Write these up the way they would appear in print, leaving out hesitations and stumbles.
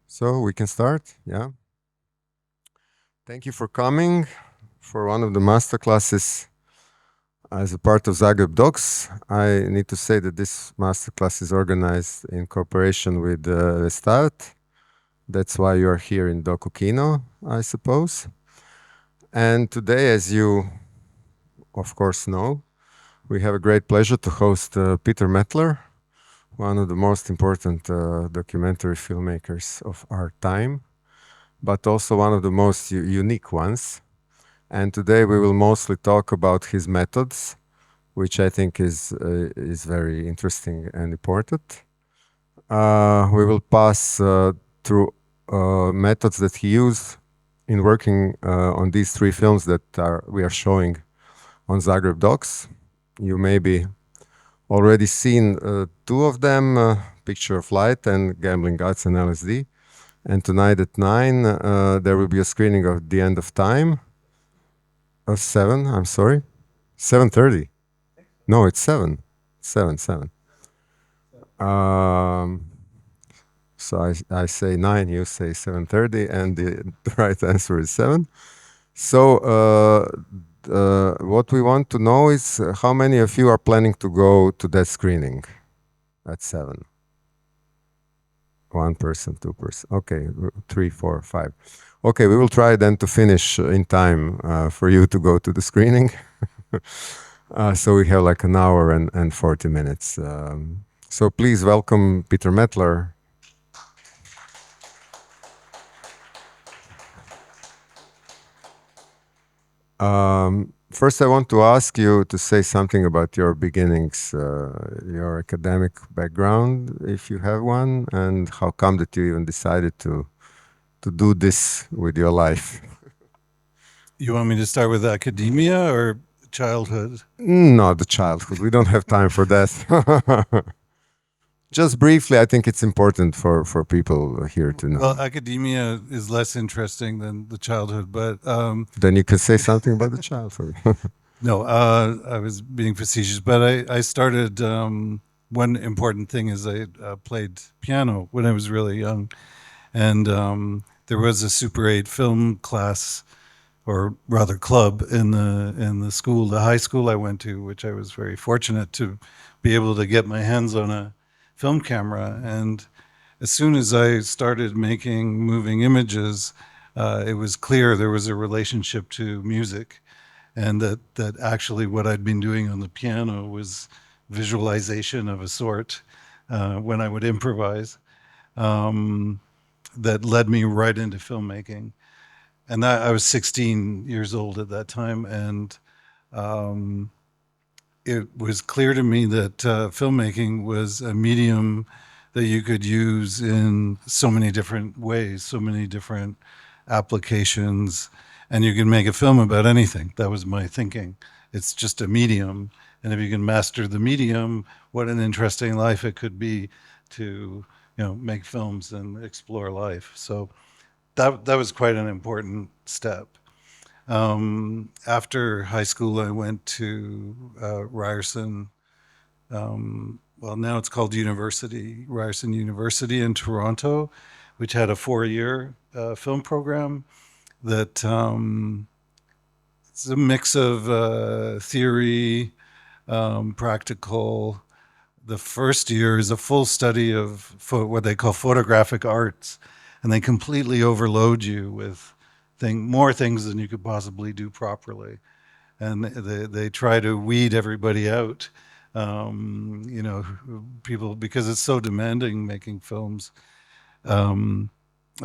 So we can start, yeah. Thank you for coming for one of the masterclasses as a part of ZagrebDox. I need to say that this masterclass is organized in cooperation with Start. That's why you are here in Dokukino, I suppose. And today, as you of course know, we have a great pleasure to host Peter Mettler, one of the most important documentary filmmakers of our time, but also one of the most unique ones. And today we will mostly talk about his methods, which I think is very interesting and important. We will pass through methods that he used in working on these three films that we are showing on ZagrebDox. You maybe already seen two of them, Picture of Light and Gambling Gods and LSD. And tonight at 9, there will be a screening of The End of Time. 7, I'm sorry. 7:30. No, it's 7. 7. So I say 9, you say 7:30, and the right answer is 7. So what we want to know is how many of you are planning to go to that screening at 7? 1 person, 2 person. Okay, 3, 4, 5. Okay, we will try then to finish in time for you to go to the screening. So we have like an hour and 40 minutes. So please welcome Peter Mettler. First, I want to ask you to say something about your beginnings, your academic background, if you have one, and how come that you even decided to do this with your life. You want me to start with academia or childhood? No, the childhood. We don't have time for that. Just briefly, I think it's important for people here to know. Well, academia is less interesting than the childhood, but Then you can say something about the childhood. no, I was being facetious. But I started. One important thing is I played piano when I was really young, and there was a Super 8 film class, or rather club, in the school, the high school I went to, which I was very fortunate to be able to get my hands on a film camera. And as soon as I started making moving images, it was clear there was a relationship to music, and that actually what I'd been doing on the piano was visualization of a sort when I would improvise, that led me right into filmmaking. And that I was 16 years old at that time, and it was clear to me that filmmaking was a medium that you could use in so many different ways, so many different applications, and you can make a film about anything. That was my thinking. It's just a medium, and if you can master the medium, what an interesting life it could be to, make films and explore life. So that was quite an important step. After high school, I went to Ryerson. Well, now it's called Ryerson University in Toronto, which had a 4-year film program that it's a mix of theory, practical. The first year is a full study of what they call photographic arts, and they completely overload you with more things than you could possibly do properly. And they try to weed everybody out, people, because it's so demanding making films. A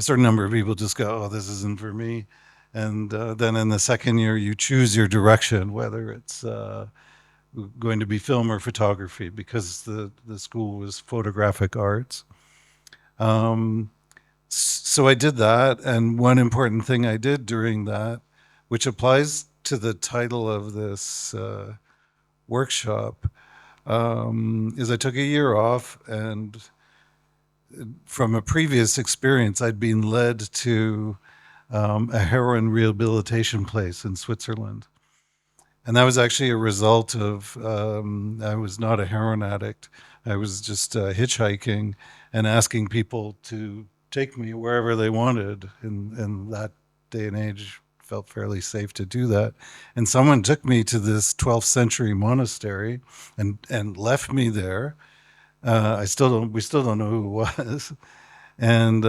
certain number of people just go, oh, this isn't for me. And then in the second year, you choose your direction, whether it's going to be film or photography, because the school was photographic arts. So I did that, and one important thing I did during that, which applies to the title of this workshop, is I took a year off, and from a previous experience, I'd been led to a heroin rehabilitation place in Switzerland. And that was actually a result of, I was not a heroin addict. I was just hitchhiking and asking people to take me wherever they wanted. In that day and age, felt fairly safe to do that. And someone took me to this 12th century monastery and left me there. We still don't know who it was. And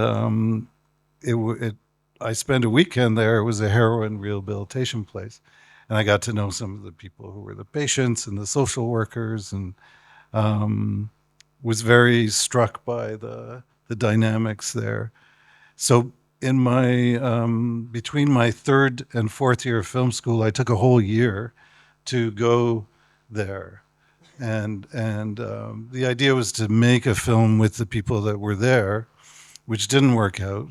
I spent a weekend there. It was a heroin rehabilitation place. And I got to know some of the people who were the patients and the social workers, and was very struck by the dynamics there. So in my between my third and fourth year of film school, I took a whole year to go there. And the idea was to make a film with the people that were there, which didn't work out.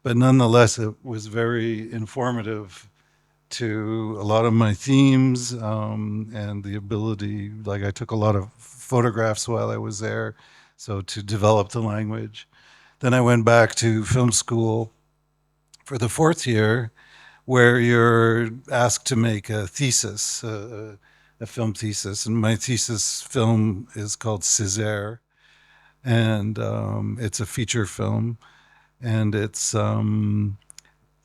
But nonetheless, it was very informative to a lot of my themes, and the ability, like I took a lot of photographs while I was there, so to develop the language. Then I went back to film school for the fourth year, where you're asked to make a thesis, a film thesis. And my thesis film is called Césaire, and it's a feature film. And it's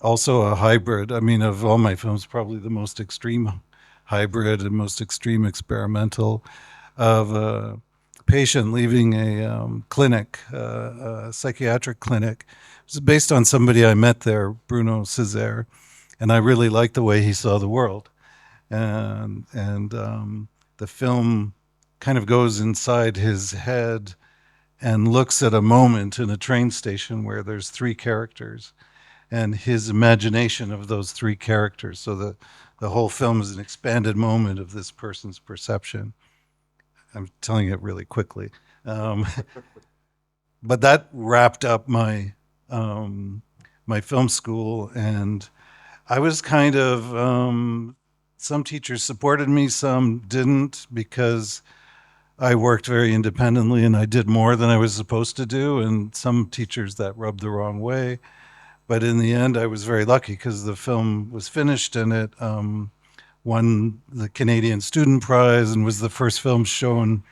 also a hybrid. I mean, of all my films, probably the most extreme hybrid and most extreme experimental, of a patient leaving a clinic, a psychiatric clinic. It was based on somebody I met there, Bruno Césaire, and I really liked the way he saw the world. And the film kind of goes inside his head and looks at a moment in a train station where there's three characters and his imagination of those three characters. So the whole film is an expanded moment of this person's perception. I'm telling it really quickly. But that wrapped up my my film school, and I was kind of, some teachers supported me, some didn't, because I worked very independently and I did more than I was supposed to do, and some teachers that rubbed the wrong way. But in the end, I was very lucky because the film was finished and it won the Canadian Student Prize and was the first film shown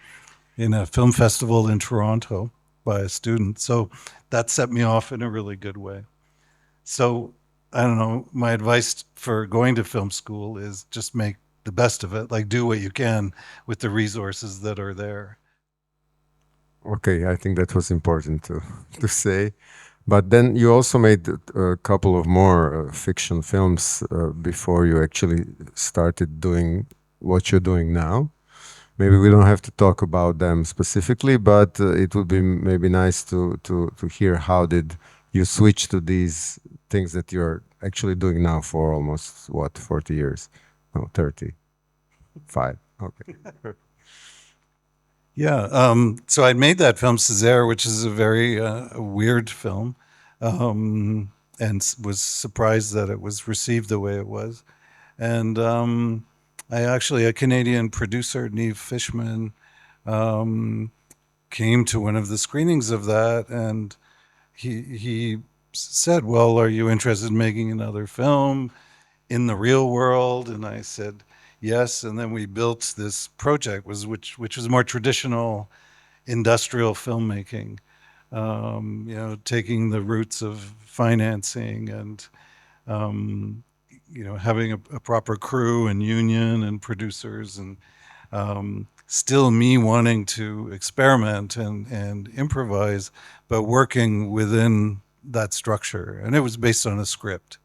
in a film festival in Toronto by a student. So that set me off in a really good way. So I don't know, my advice for going to film school is just make the best of it, like do what you can with the resources that are there. Okay, I think that was important to say. But then you also made a couple of more fiction films before you actually started doing what you're doing now. Maybe we don't have to talk about them specifically, but it would be maybe nice to hear how did you switch to these things that you're actually doing now for almost, what, 40 years? No, 35. Okay. Yeah, so I made that film Césaire, which is a very weird film, and was surprised that it was received the way it was. And I actually, a Canadian producer, Neve Fishman, came to one of the screenings of that, and he said, well, are you interested in making another film in the real world? And I said, yes. And then we built this project, which was more traditional industrial filmmaking, you know, taking the roots of financing and, you know, having a proper crew and union and producers, and still me wanting to experiment and improvise, but working within that structure. And it was based on a script.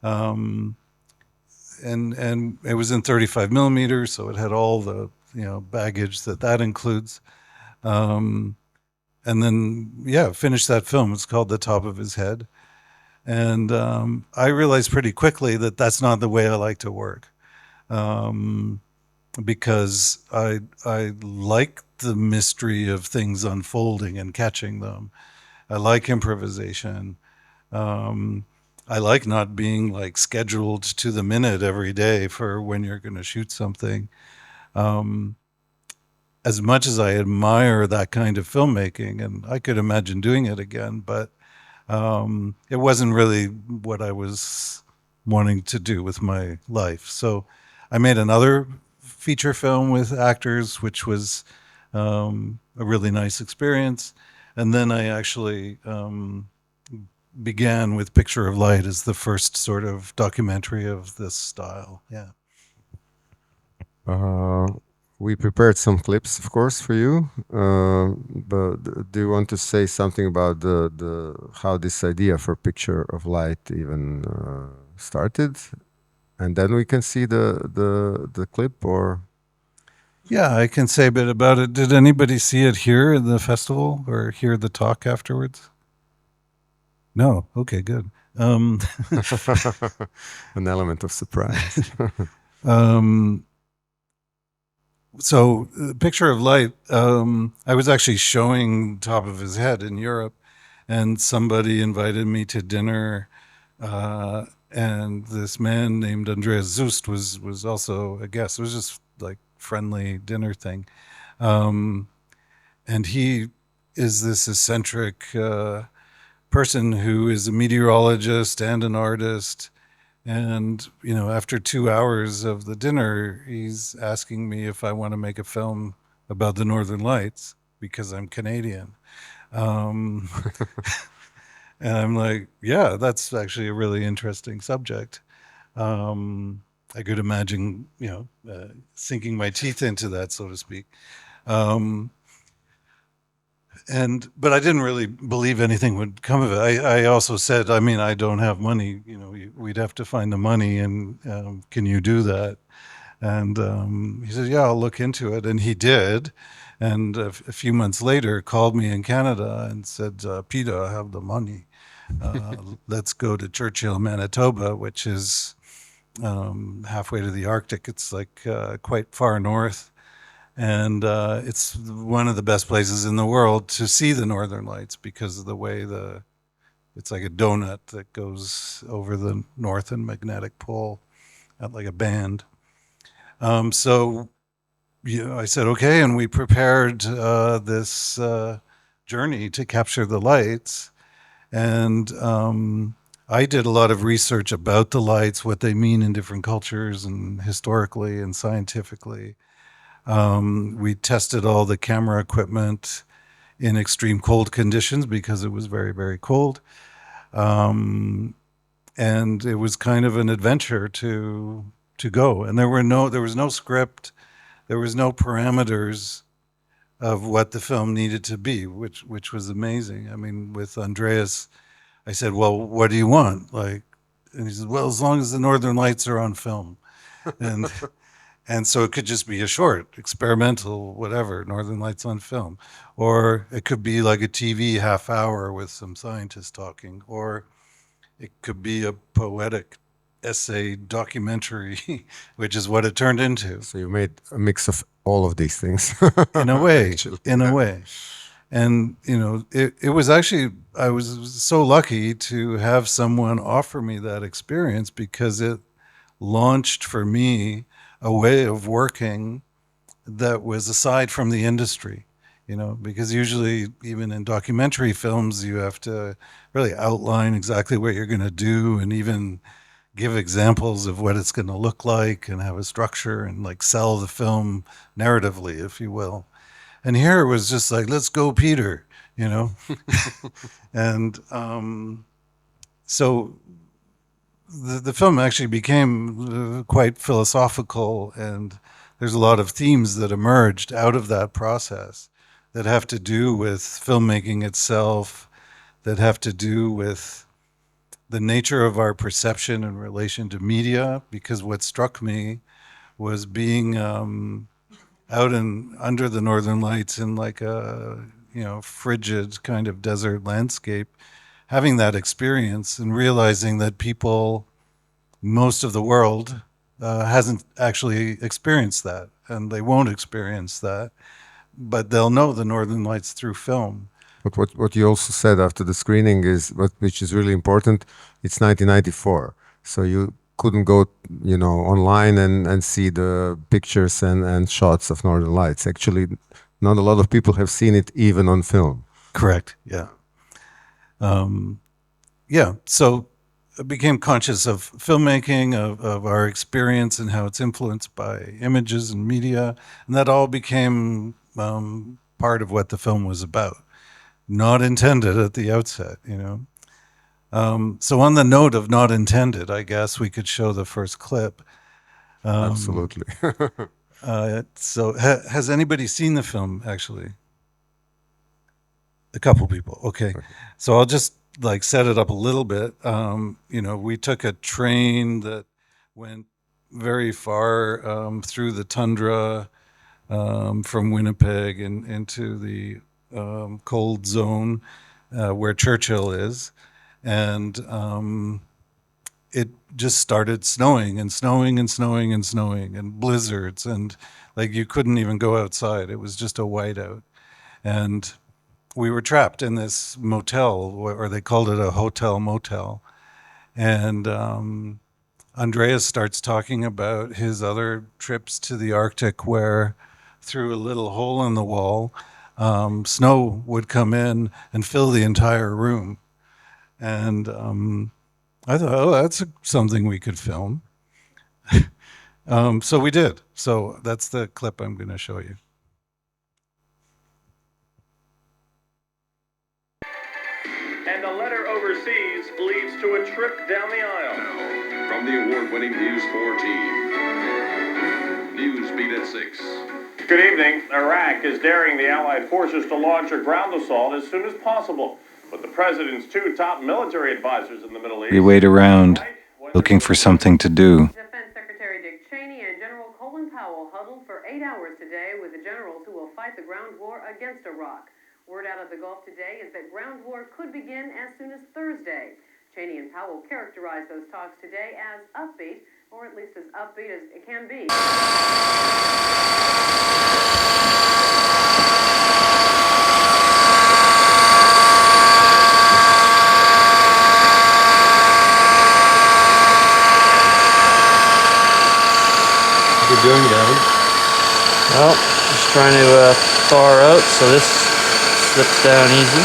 And it was in 35 millimeters, so it had all the, you know, baggage that includes. And then, yeah, finished that film. It's called The Top of His Head. And I realized pretty quickly that that's not the way I like to work, because I like the mystery of things unfolding and catching them. I like improvisation. I like not being like scheduled to the minute every day for when you're going to shoot something. As much as I admire that kind of filmmaking, and I could imagine doing it again, but it wasn't really what I was wanting to do with my life. So I made another feature film with actors, which was a really nice experience. And then I actually began with Picture of Light as the first sort of documentary of this style. Yeah. We prepared some clips, of course, for you. But do you want to say something about the how this idea for Picture of Light even started, and then we can see the clip? Or Yeah, I can say a bit about it. Did anybody see it here in the festival or hear the talk afterwards? No. Okay, good. an element of surprise. So, Picture of Light, I was actually showing Top of His Head in Europe, and somebody invited me to dinner, and this man named Andreas Zust was also a guest. It was just like friendly dinner thing. And he is this eccentric person who is a meteorologist and an artist. And, after 2 hours of the dinner, he's asking me if I want to make a film about the Northern Lights because I'm Canadian. And I'm like, yeah, that's actually a really interesting subject. I could imagine, sinking my teeth into that, so to speak. But I didn't really believe anything would come of it. I also said, I don't have money. We'd have to find the money, and can you do that? And he said, yeah, I'll look into it. And he did. And a few months later, called me in Canada and said, Peter, I have the money. Let's go to Churchill, Manitoba, which is halfway to the Arctic. It's like quite far north. And it's one of the best places in the world to see the Northern Lights because of the way it's like a donut that goes over the North and Magnetic Pole at like a band. So I said, okay, and we prepared this journey to capture the lights. And I did a lot of research about the lights, what they mean in different cultures and historically and scientifically. We tested all the camera equipment in extreme cold conditions because it was very, very cold. And it was kind of an adventure to go. And there was no script, there was no parameters of what the film needed to be, which was amazing. I mean, with Andreas, I said, well, what do you want? And he said, well, as long as the Northern Lights are on film. And so it could just be a short, experimental, whatever, Northern Lights on film. Or it could be like a TV half hour with some scientists talking. Or it could be a poetic essay documentary, which is what it turned into. So you made a mix of all of these things. In a way, in a way. And, it was actually, I was so lucky to have someone offer me that experience because it launched for me a way of working that was aside from the industry, because usually even in documentary films, you have to really outline exactly what you're going to do and even give examples of what it's going to look like and have a structure and like sell the film narratively, if you will. And here it was just like, let's go, Peter, And so the film actually became quite philosophical, and there's a lot of themes that emerged out of that process that have to do with filmmaking itself, that have to do with the nature of our perception in relation to media, because what struck me was being out under the Northern Lights in like a frigid kind of desert landscape, having that experience and realizing that most of the world hasn't actually experienced that, and they won't experience that, but they'll know the Northern Lights through film. But what you also said after the screening is, which is really important, it's 1994. So you couldn't go, online and see the pictures and shots of Northern Lights. Actually, not a lot of people have seen it even on film. Correct, yeah. So I became conscious of filmmaking, of our experience and how it's influenced by images and media. And that all became part of what the film was about. Not intended at the outset, So on the note of not intended, I guess we could show the first clip. Absolutely. So has anybody seen the film, actually? A couple people. Okay. So I'll just like set it up a little bit. You know, we took a train that went very far through the tundra from Winnipeg and into the cold zone where Churchill is. And it just started snowing and snowing and snowing and snowing and blizzards. And like you couldn't even go outside. It was just a whiteout. And we were trapped in this motel, or they called it a hotel motel. And Andreas starts talking about his other trips to the Arctic where through a little hole in the wall, snow would come in and fill the entire room. And I thought, oh, that's something we could film. So we did. So that's the clip I'm going to show you. And a letter overseas leads to a trip down the aisle. From the award-winning News 4 team. News beat at 6. Good evening. Iraq is daring the Allied forces to launch a ground assault as soon as possible. But the president's two top military advisors in the Middle East... We wait around, looking for something to do. Defense Secretary Dick Cheney and General Colin Powell huddled for 8 hours today with the generals who will fight the ground war against Iraq. Word out of the Gulf today is that ground war could begin as soon as Thursday. Cheney and Powell characterized those talks today as upbeat, or at least as upbeat as it can be. What are you doing, Gavin? Well, just trying to thaw her out so this slips down easy.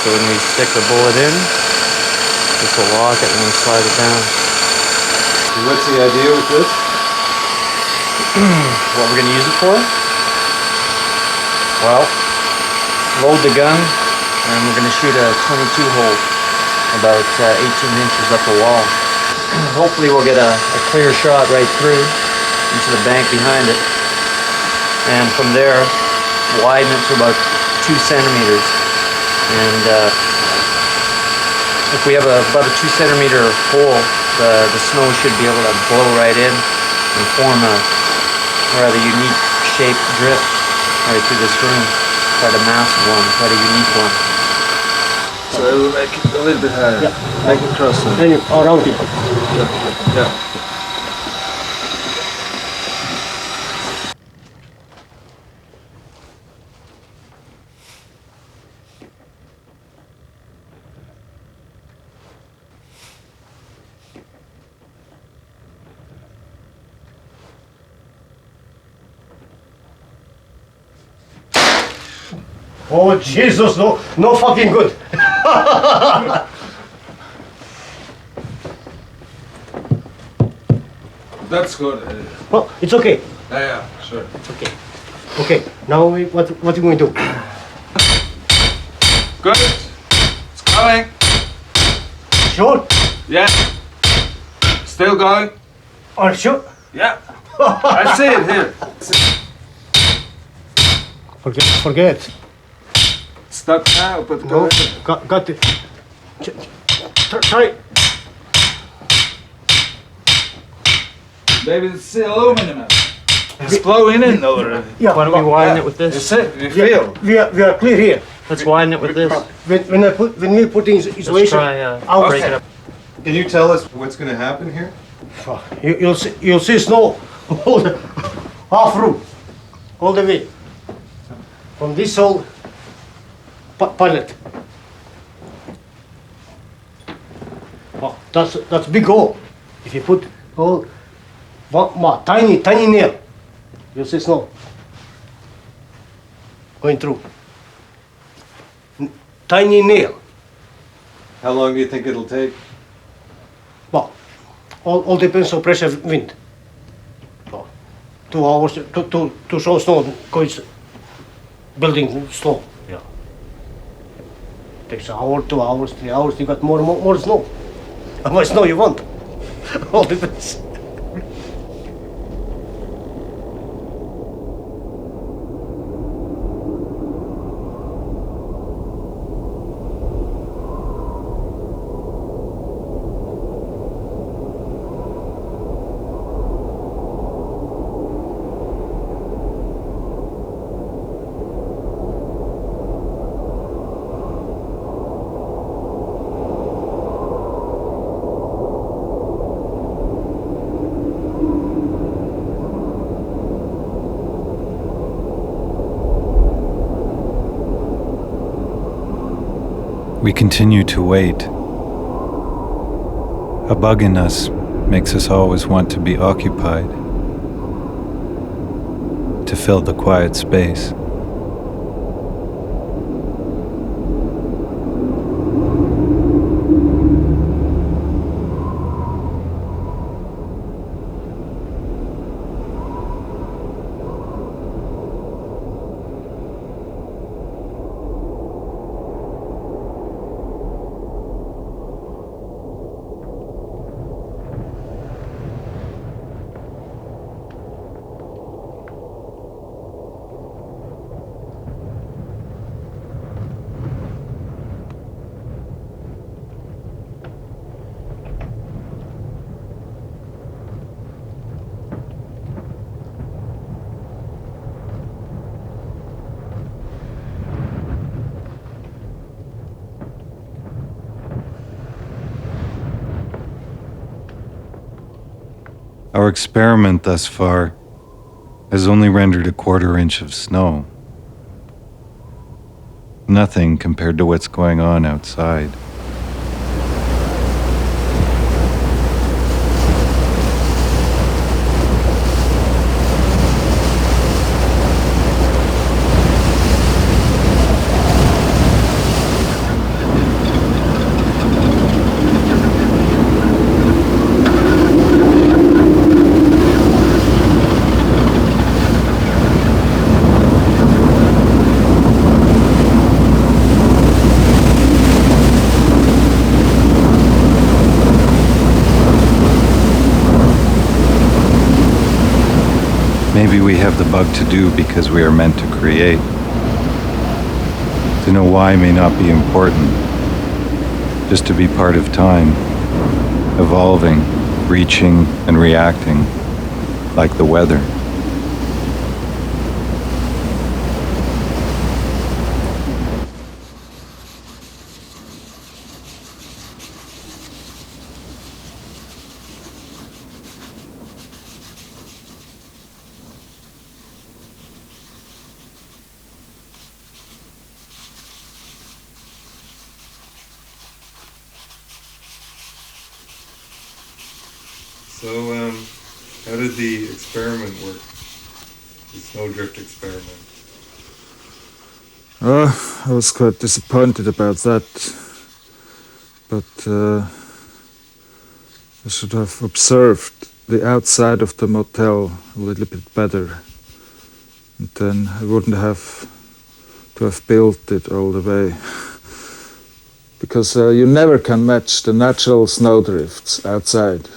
So when we stick the bullet in, this will lock it and then slide it down. And what's the idea with this? What we're going to use it for? Well, load the gun and we're going to shoot a 22 hole about 18 inches up the wall. Hopefully we'll get a clear shot right through into the bank behind it. And from there, widen it to about 2 centimeters. And if we have about a 2 centimeter hole, the snow should be able to blow right in and form a rather unique shaped drift right through this room. Quite a massive one, quite a unique one. So it will make it a little bit higher. Yeah. Make it cross then. Then around it. Yeah. Oh Jesus, no fucking good. That's good. Well, it's okay. Yeah, sure. It's okay. Okay, now what are you going to do? Good. It's coming. Sure? Yeah. Still going. Are you sure? Yeah. I see it here. Forget. Stuck now, but No, go ahead. got it. Try. Maybe it's the aluminum. It's blowing in already. Yeah. Why don't we widen it with You this? see? You feel? We are clear here. Let's widen it with this. When we put in Let's isolation, try I'll break it up. Can you tell us what's going to happen here? you'll see snow half through, all the way from this whole pallet. Oh, that's big hole. If you put all one tiny nail, you'll see snow going through. Tiny nail. How long do you think it'll take? Well, all depends on pressure wind. Well, 2 hours to show snow, because building snow. Yeah. takes an hour, 2 hours, 3 hours, you got more snow. How much snow you want? All depends. We continue to wait. A bug in us makes us always want to be occupied, to fill the quiet space. Our experiment thus far has only rendered a quarter-inch of snow. Nothing compared to what's going on outside. Maybe we have the bug to do because we are meant to create. To know why may not be important. Just to be part of time, evolving, reaching, and reacting, like the weather. So, how did the experiment work? The snowdrift experiment? I was quite disappointed about that, but I should have observed the outside of the motel a little bit better, and then I wouldn't have to have built it all the way. Because you never can match the natural snowdrifts outside,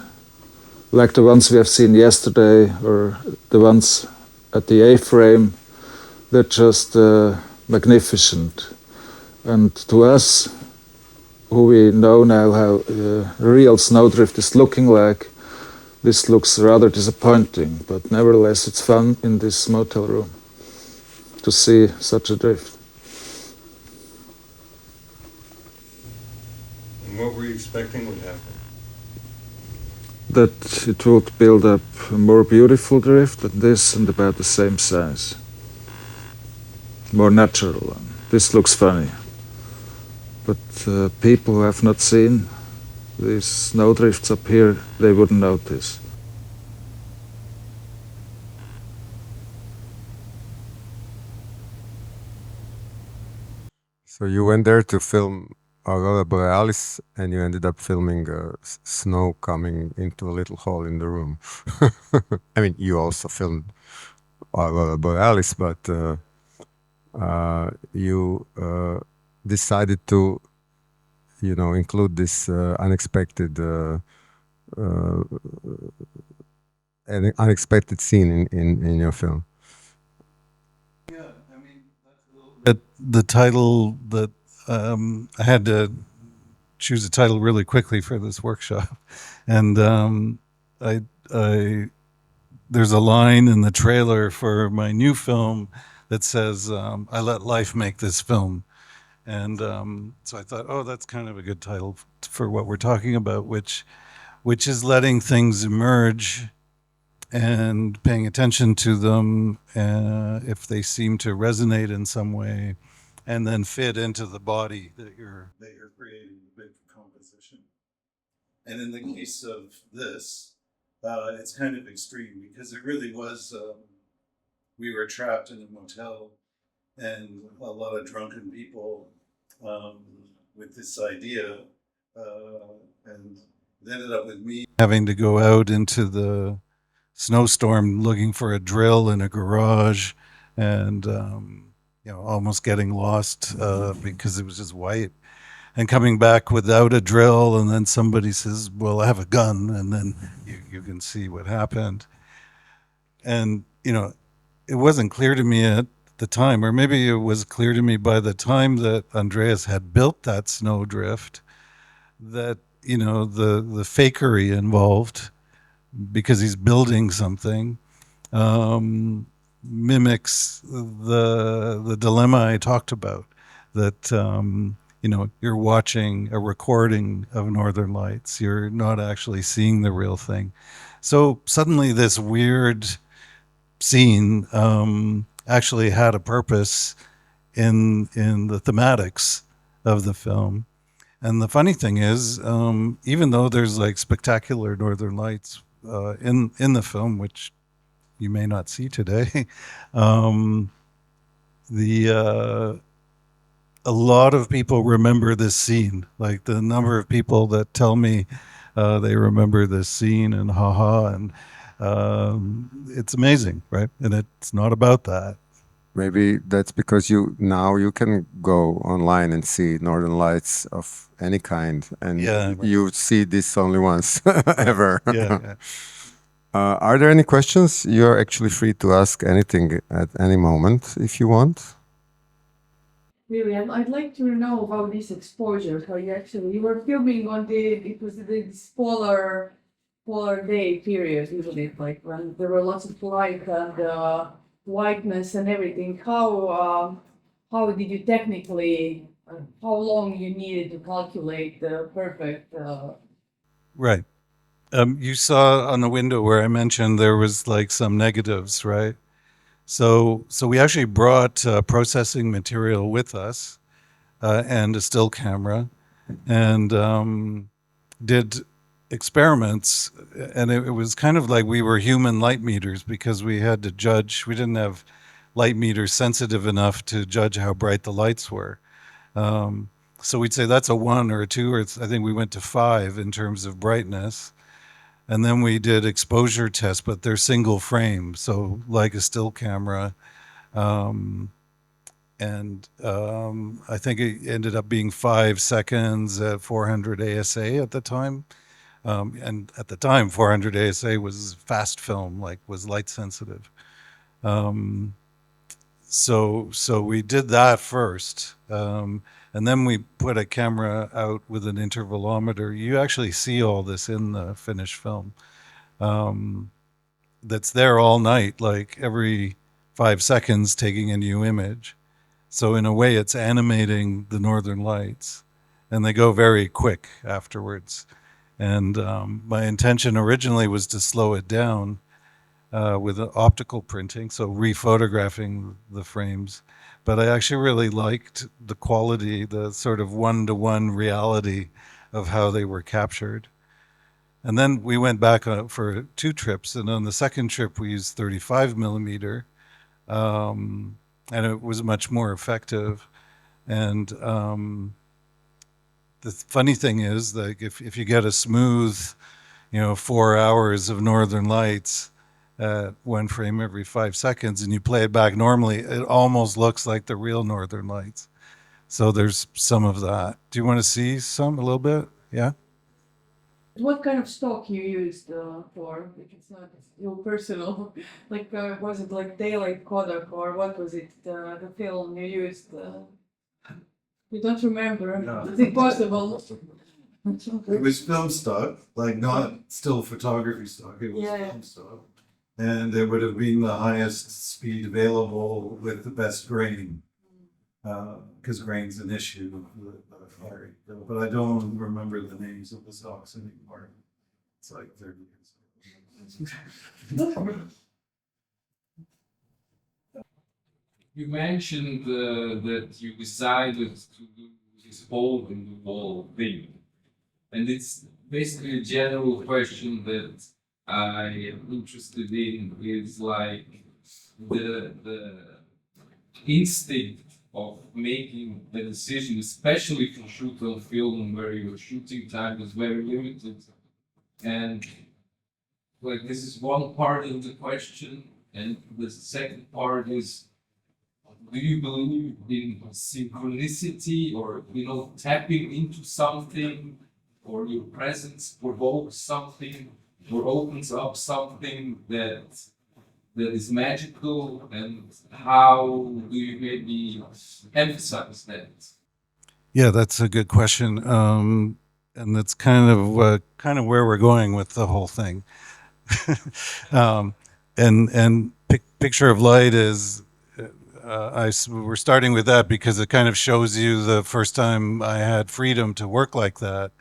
like the ones we have seen yesterday or the ones at the A-frame. They're just magnificent. And to us, who we know now how real snowdrift is looking like, this looks rather disappointing, but nevertheless it's fun in this motel room to see such a drift. And what were you expecting would happen? That it would build up a more beautiful drift than this and about the same size. More natural. This looks funny. But people who have not seen these snowdrifts up here, they wouldn't notice. So you went there to film Aurora Borealis, and you ended up filming snow coming into a little hole in the room. I mean, you also filmed Aurora Borealis, but you decided to, include this unexpected an unexpected scene in your film? Yeah, I mean, the title that I had to choose a title really quickly for this workshop, and there's a line in the trailer for my new film that says, "I let life make this film," and so I thought, oh, that's kind of a good title for what we're talking about, which is letting things emerge and paying attention to them if they seem to resonate in some way, and then fit into the body that you're creating, the big composition. And in the case of this, it's kind of extreme because it really was, we were trapped in a motel and a lot of drunken people with this idea, and it ended up with me having to go out into the snowstorm looking for a drill in a garage, and almost getting lost because it was just white, and coming back without a drill, and then somebody says, well, I have a gun, and then you can see what happened. And it wasn't clear to me at the time, or maybe it was clear to me by the time that Andreas had built that snowdrift, that the fakery involved, because he's building something, mimics the dilemma I talked about, that you're watching a recording of Northern Lights, you're not actually seeing the real thing. So suddenly this weird scene actually had a purpose in the thematics of the film. And the funny thing is, even though there's like spectacular Northern Lights in the film, which you may not see today, a lot of people remember this scene. Like the number of people that tell me they remember this scene and haha, and it's amazing, right? And it's not about that. Maybe that's because you can go online and see Northern Lights of any kind, and you see this only once ever. Yeah. Are there any questions? You're actually free to ask anything at any moment if you want. William, I'd like to know about this exposure. How you were filming on this polar day period, usually, like when there were lots of light and whiteness and everything. How did you technically? How long you needed to calculate the perfect? Right. You saw on the window where I mentioned there was like some negatives, right? So we actually brought processing material with us and a still camera, and did experiments, and it was kind of like we were human light meters, because we had to judge. We didn't have light meters sensitive enough to judge how bright the lights were. So we'd say that's a 1 or a 2, or I think we went to 5 in terms of brightness. And then we did exposure tests, but they're single frame, so like a still camera. I think it ended up being 5 seconds at 400 ASA at the time. And at the time, 400 ASA was fast film, was light sensitive. So we did that first. And then we put a camera out with an intervalometer. You actually see all this in the finished film. That's there all night, like every 5 seconds taking a new image. So in a way, it's animating the Northern Lights, and they go very quick afterwards. And my intention originally was to slow it down with optical printing, so rephotographing the frames. But I actually really liked the quality, the sort of one-to-one reality of how they were captured. And then we went back for 2 trips, and on the second trip we used 35 millimeter, and it was much more effective. And the funny thing is, like, if you get a smooth, 4 hours of Northern Lights at 1 frame every 5 seconds, and you play it back normally, it almost looks like the real Northern Lights. So there's some of that. Do you want to see some a little bit? Yeah. What kind of stock you used for? If it's not your personal, like was it like daylight Kodak or what was it? The film you used? You don't remember? No. Is it possible? It was film stock, like not still photography stock. It was film stock, and it would have been the highest speed available with the best grain, because grain's an issue with firing. But I don't remember the names of the stocks anymore. It's like 30 years ago. You mentioned that you decided to do this hole in the wall thing. And it's basically a general question that I am interested in is like the instinct of making the decision, especially if you shoot on film where your shooting time is very limited. And like this is one part of the question. And the second part is, do you believe in synchronicity or, tapping into something, or your presence provokes something or opens up something that is magical, and how do you maybe emphasize that? Yeah, that's a good question, and that's kind of where we're going with the whole thing. And picture of light is. We're starting with that because it kind of shows you the first time I had freedom to work like that,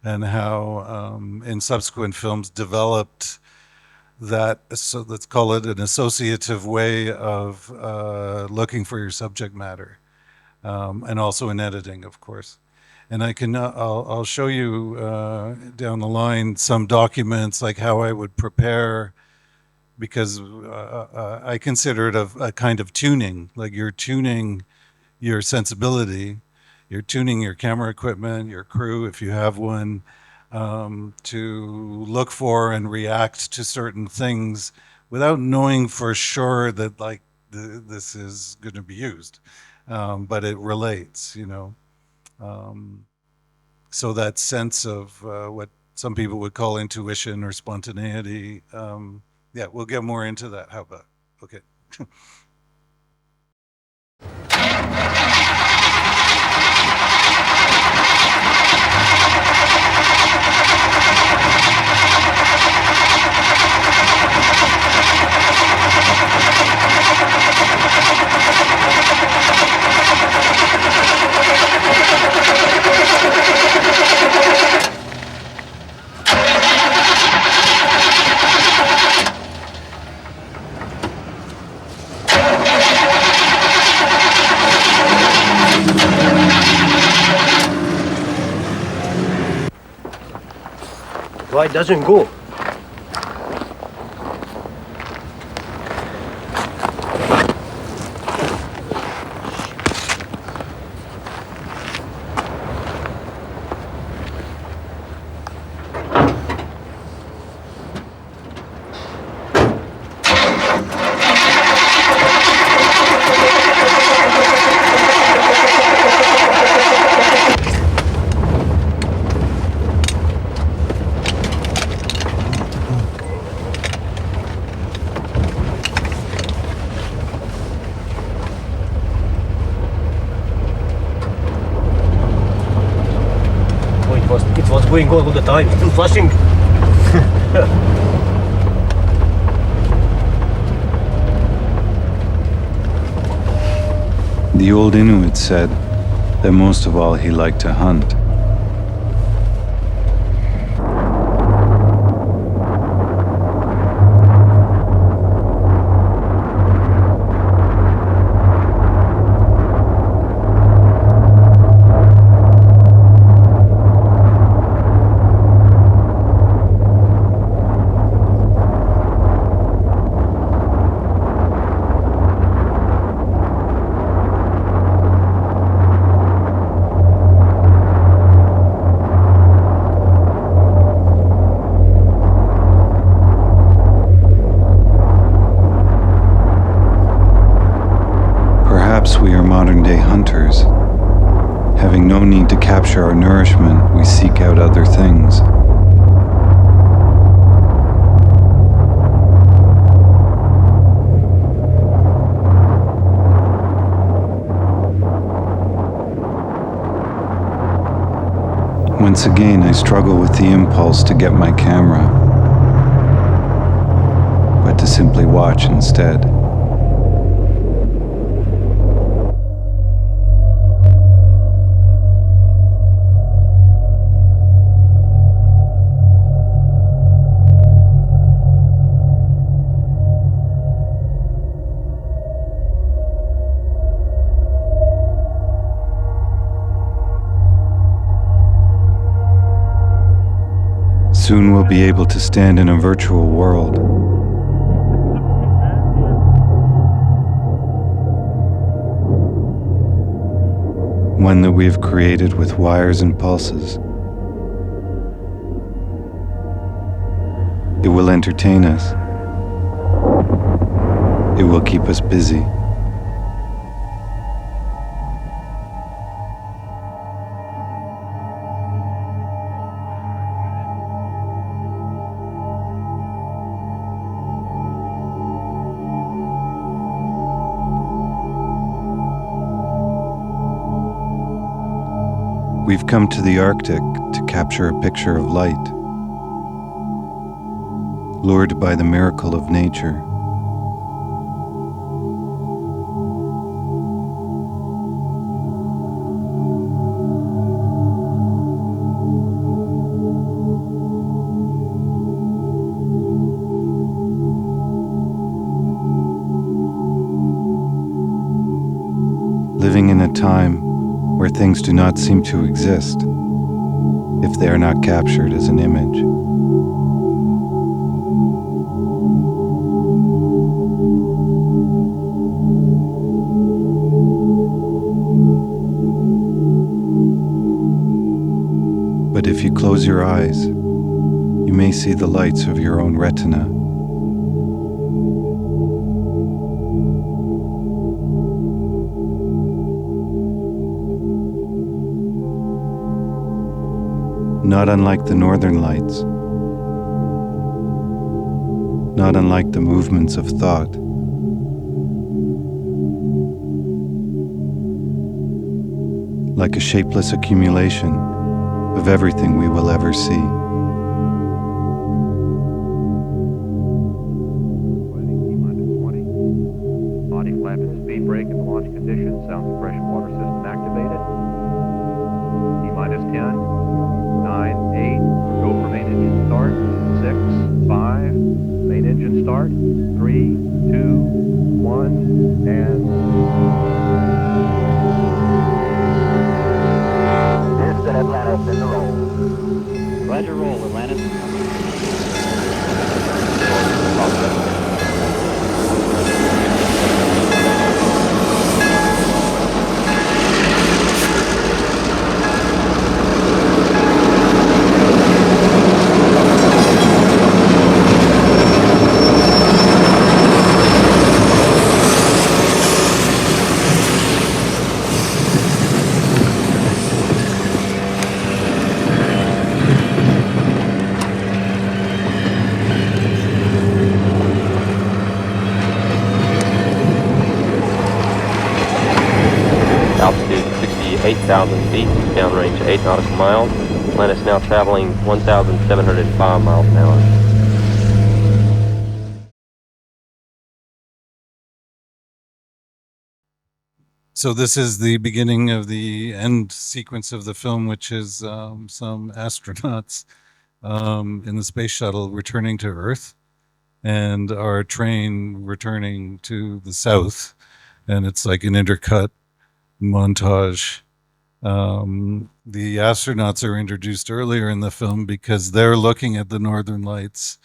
and how in subsequent films developed that, so let's call it an associative way of looking for your subject matter, and also in editing, of course. And I'll show you down the line some documents, like how I would prepare, because I consider it a kind of tuning, like you're tuning your sensibility, you're tuning your camera equipment, your crew, if you have one, to look for and react to certain things without knowing for sure that like this is going to be used, but it relates, so that sense of what some people would call intuition or spontaneity. Yeah, we'll get more into that. How about? Okay. Why it doesn't go? It was going on all the time, still flashing. The old Inuit said that most of all he liked to hunt. Having no need to capture our nourishment, we seek out other things. Once again, I struggle with the impulse to get my camera, but to simply watch instead. Soon we'll be able to stand in a virtual world. One that we have created with wires and pulses. It will entertain us. It will keep us busy. We've come to the Arctic to capture a picture of light, lured by the miracle of nature. Living in a time where things do not seem to exist if they are not captured as an image. But if you close your eyes, you may see the lights of your own retina. Not unlike the northern lights, not unlike the movements of thought. Like a shapeless accumulation of everything we will ever see. Body flap and speed brake in the launch condition. Sound suppression water system activated. T-minus 10. 9, 8, go for main engine start, 6, 5, main engine start, 3, 2, 1, and... Houston, Atlantis, in the roll. Roger, roll, Atlantis. Altitude 68,000 feet, downrange 8 nautical miles. Atlantis now traveling 1,705 miles an hour. So this is the beginning of the end sequence of the film, which is some astronauts in the space shuttle returning to Earth, and our train returning to the south, and it's like an intercut montage. The astronauts are introduced earlier in the film because they're looking at the northern lights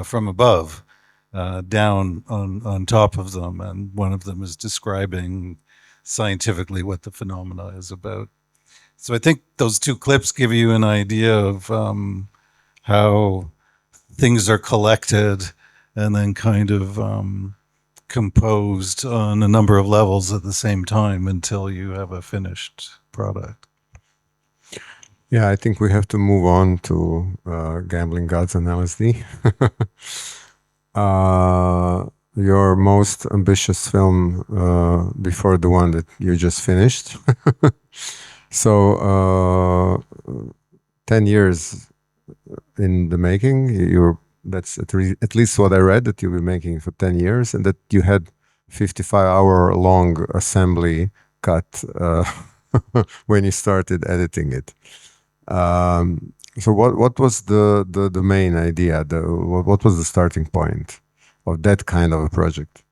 from above, down on top of them, and one of them is describing scientifically what the phenomena is about. So I think those two clips give you an idea of how things are collected and then kind of composed on a number of levels at the same time until you have a finished product. Yeah, I think we have to move on to Gambling Gods and LSD. Your most ambitious film before the one that you just finished. So 10 years in the making. That's at least what I read, that you've been making for 10 years, and that you had 55-hour long assembly cut when you started editing it. So what was the main idea? What was the starting point of that kind of a project?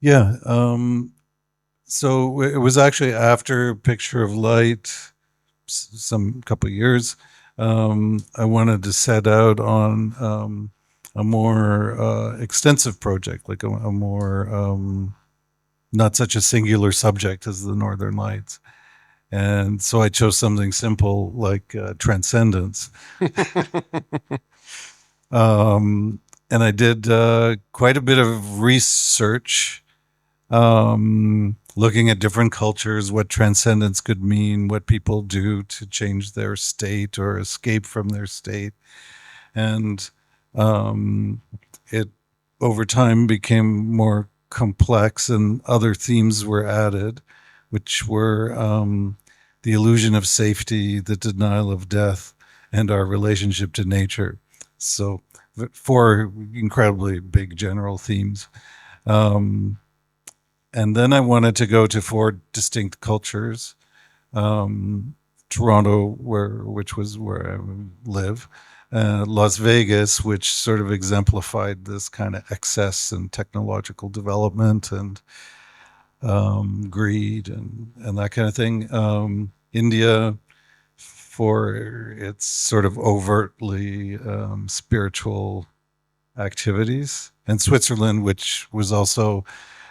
Yeah. So it was actually after Picture of Light, some couple of years. I wanted to set out on a more extensive project, like a more not such a singular subject as the Northern Lights. And so I chose something simple like transcendence. And I did quite a bit of research, looking at different cultures, what transcendence could mean, what people do to change their state or escape from their state. And it over time became more complex, and other themes were added, which were the illusion of safety, the denial of death, and our relationship to nature. So 4 incredibly big general themes. And then I wanted to go to 4 distinct cultures. Toronto, which was where I live, Las Vegas, which sort of exemplified this kind of excess and technological development and greed and that kind of thing. India, for its sort of overtly spiritual activities, and Switzerland, which was also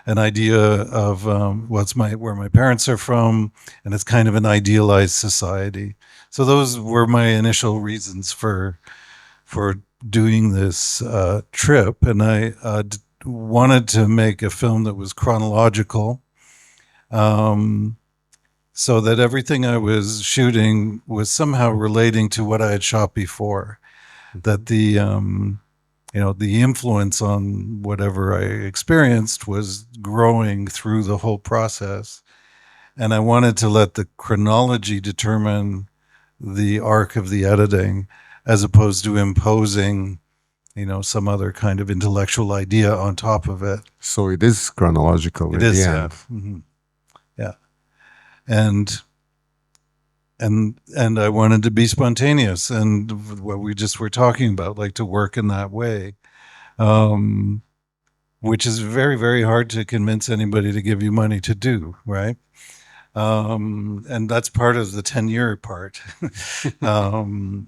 an idea of where my parents are from, and it's kind of an idealized society. So those were my initial reasons for doing this trip, and I wanted to make a film that was chronological, so that everything I was shooting was somehow relating to what I had shot before. That the the influence on whatever I experienced was growing through the whole process. And I wanted to let the chronology determine the arc of the editing, as opposed to imposing, some other kind of intellectual idea on top of it. So it is chronological. It is, yeah. Mm-hmm. Yeah. And I wanted to be spontaneous, and what we just were talking about, like to work in that way, which is very, very hard to convince anybody to give you money to do, right? And that's part of the 10-year part,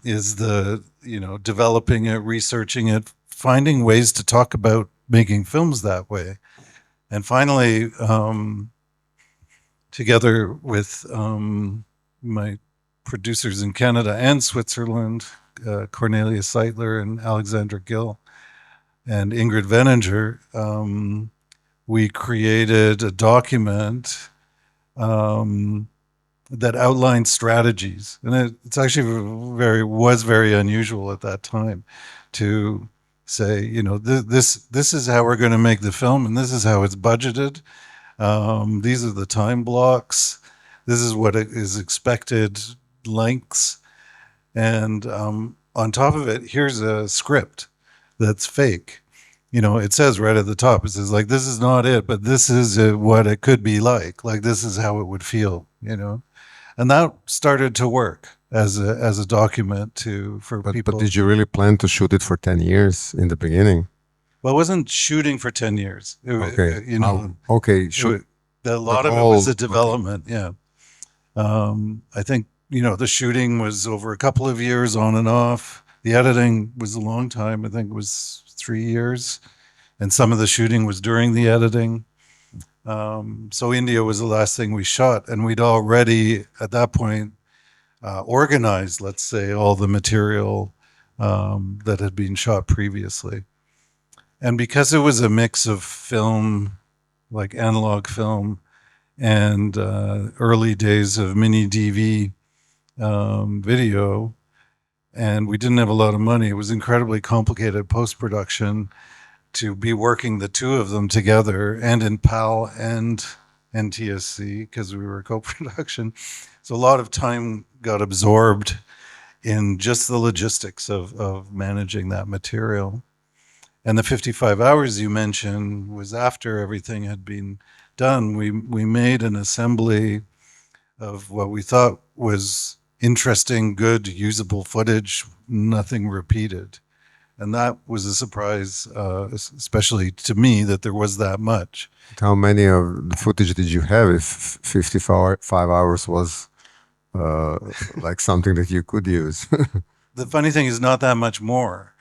is the, developing it, researching it, finding ways to talk about making films that way. And finally, together with my producers in Canada and Switzerland, Cornelia Seitler and Alexandra Gill and Ingrid Veninger, we created a document that outlined strategies. And it's actually was very unusual at that time to say, this is how we're going to make the film, and this is how it's budgeted. These are the time blocks. This is what is expected lengths. And on top of it, here's a script that's fake. It says right at the top, it says, like, this is not it, but this is what it could be like this is how it would feel, and that started to work as a document for people. But did you really plan to shoot it for 10 years in the beginning? Well, I wasn't shooting for 10 years. Okay. A lot of it was the development. Yeah. I think, the shooting was over a couple of years on and off. The editing was a long time. I think it was 3 years. And some of the shooting was during the editing. So India was the last thing we shot. And we'd already, at that point, organized, let's say, all the material that had been shot previously. And because it was a mix of film, like analog film, and early days of mini DV, video, and we didn't have a lot of money. It was incredibly complicated post-production to be working the two of them together, and in PAL and NTSC, because we were co-production. So a lot of time got absorbed in just the logistics of managing that material. And the 55 hours you mentioned was after everything had been done. We made an assembly of what we thought was interesting, good, usable footage, nothing repeated. And that was a surprise, especially to me, that there was that much. How many of the footage did you have if 55 hours was like something that you could use? The funny thing is not that much more,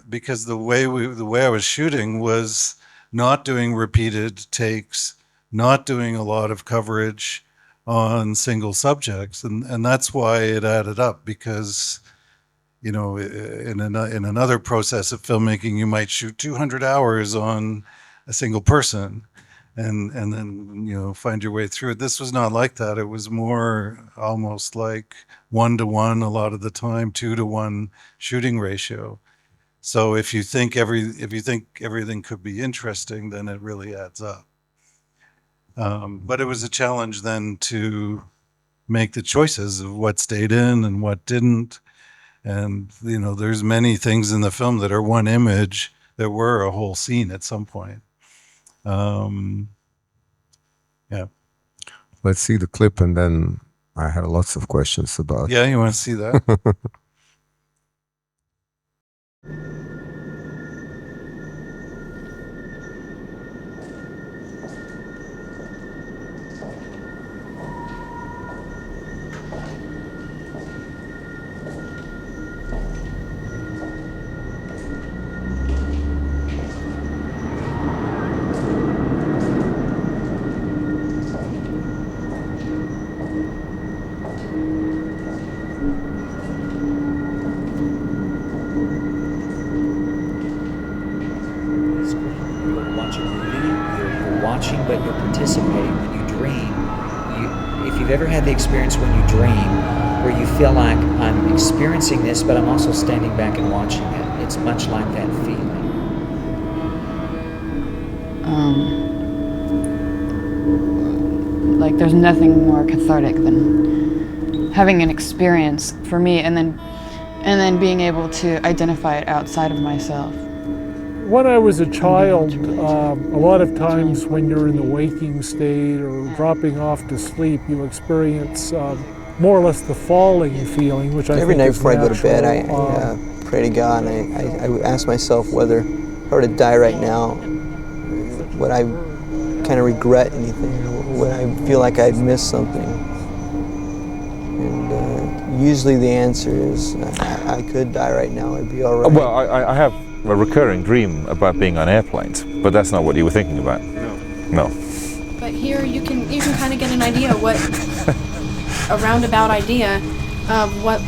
because the way I was shooting was not doing repeated takes, not doing a lot of coverage on single subjects, and that's why it added up. Because in another process of filmmaking, you might shoot 200 hours on a single person, and then find your way through it. This was not like that. It was more almost like 1-to-1 a lot of the time, 2-to-1 shooting ratio. So if you think everything could be interesting, then it really adds up. But it was a challenge then to make the choices of what stayed in and what didn't. And there's many things in the film that are one image that were a whole scene at some point. Yeah. Let's see the clip, and then I have lots of questions about. Yeah, you want to see that? But you're participating when you dream. If you've ever had the experience when you dream, where you feel like I'm experiencing this, but I'm also standing back and watching it. It's much like that feeling. Like there's nothing more cathartic than having an experience for me, and then being able to identify it outside of myself. When I was a child, a lot of times when you're in the waking state or dropping off to sleep, you experience more or less the falling feeling, which I every think night is before natural. I go to bed, I pray to God, and I ask myself whether if I were to die right now, would I kind of regret anything, or would I feel like I'd missed something? And usually the answer is I could die right now, I'd be all right. Well, I have a recurring dream about being on airplanes, but that's not what you were thinking about. No. But here you can kind of get an idea what a roundabout idea of what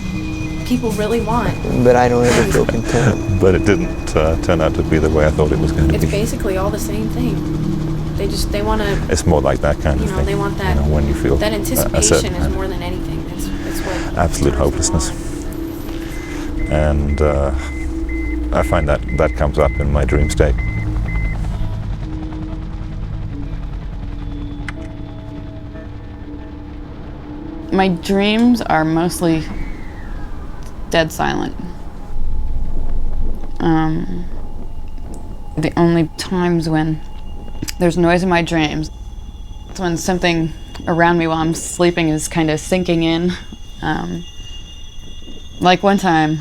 people really want. But I don't ever feel content. But it didn't turn out to be the way I thought it was going to It's be. basically all the same thing. They want to. It's more like that kind of thing. They want that. When you feel that a anticipation certain is more than anything. It's what absolute hopelessness. And I find that comes up in my dream state. My dreams are mostly dead silent. The only times when there's noise in my dreams, it's when something around me while I'm sleeping is kind of sinking in. Like one time,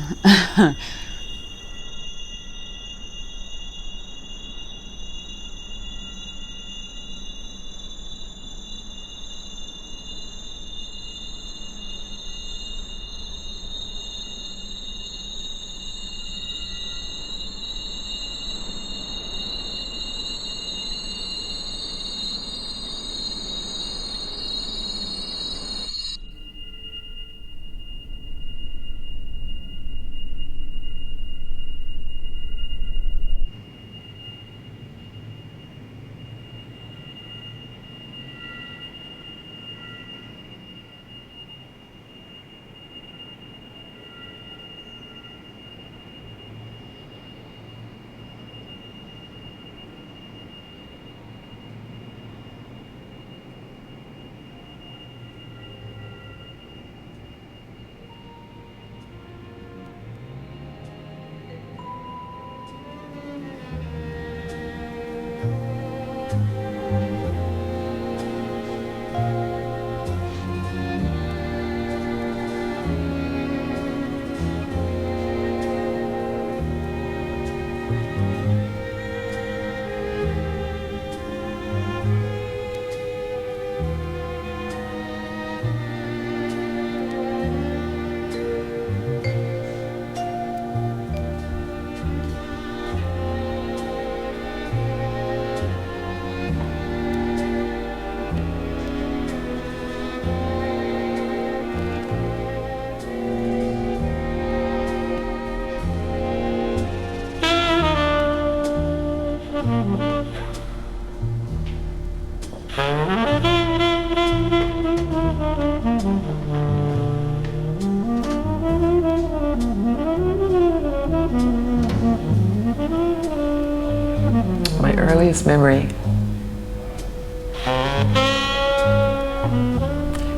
earliest memory.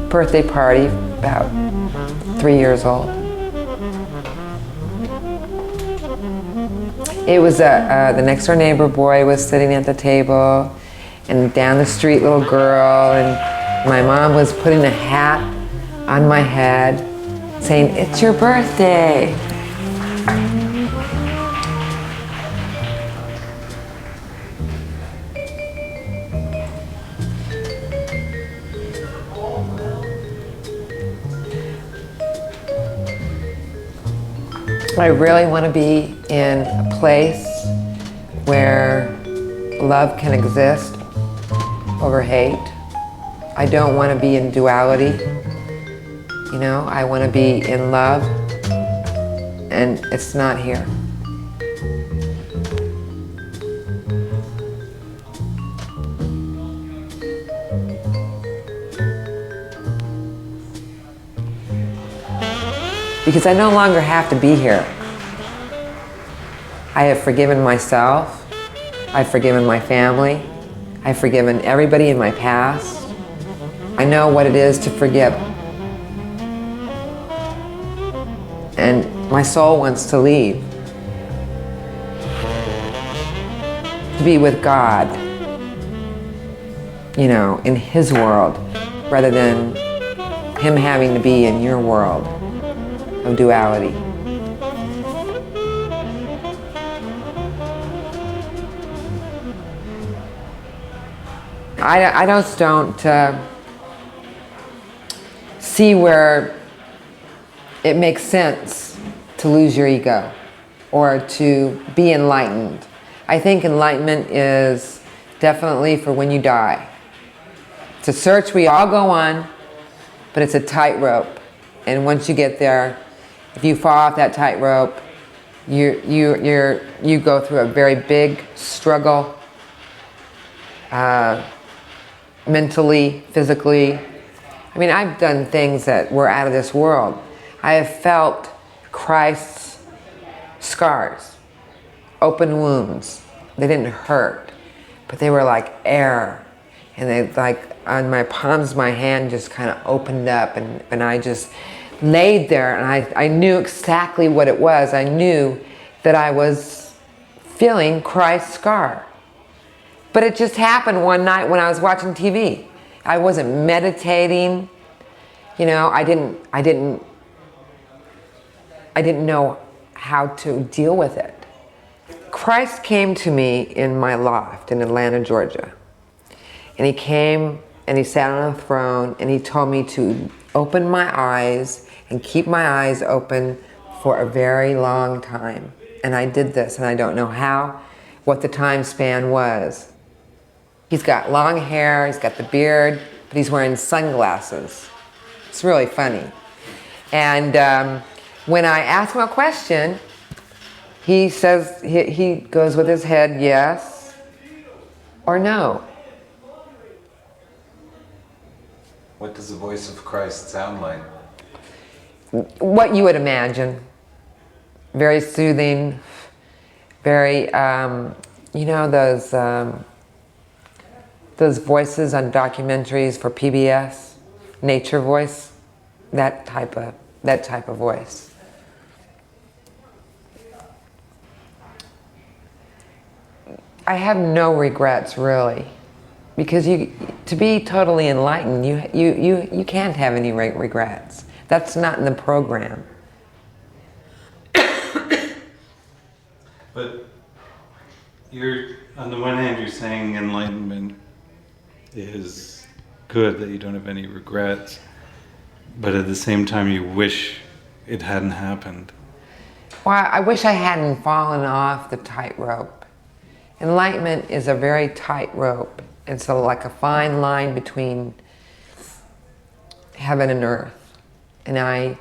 Birthday party, about 3 years old. It was the next door neighbor boy was sitting at the table, and down the street little girl, and my mom was putting a hat on my head saying, "It's your birthday." I really want to be in a place where love can exist over hate. I don't want to be in duality. You know, I want to be in love, and it's not here. Because I no longer have to be here. I have forgiven myself, I've forgiven my family, I've forgiven everybody in my past. I know what it is to forgive. And my soul wants to leave. To be with God, you know, in His world, rather than Him having to be in your world of duality. I just don't see where it makes sense to lose your ego or to be enlightened. I think enlightenment is definitely for when you die. It's a search we all go on, but it's a tightrope. And once you get there, if you fall off that tightrope, you go through a very big struggle, mentally, physically. I mean, I've done things that were out of this world. I have felt Christ's scars, open wounds. They didn't hurt, but they were like air. And they, like, on my palms, my hand just kind of opened up, and I just laid there, and I knew exactly what it was. I knew that I was feeling Christ's scar. But it just happened one night when I was watching TV. I wasn't meditating, you know, I didn't know how to deal with it. Christ came to me in my loft in Atlanta, Georgia. And He came and He sat on a throne, and He told me to open my eyes and keep my eyes open for a very long time. And I did this, and I don't know what the time span was. He's got long hair, he's got the beard, but he's wearing sunglasses. It's really funny. And when I ask him a question, he says, he goes with his head, yes or no. What does the voice of Christ sound like? What you would imagine. Very soothing, very, you know, those voices on documentaries for PBS, nature voice, that type of voice. I have no regrets, really, because to be totally enlightened, you can't have any regrets. That's not in the program. But on the one hand, you're saying enlightenment is good, that you don't have any regrets, but at the same time, you wish it hadn't happened. Well, I wish I hadn't fallen off the tightrope. Enlightenment is a very tight rope. It's like a fine line between heaven and earth. And I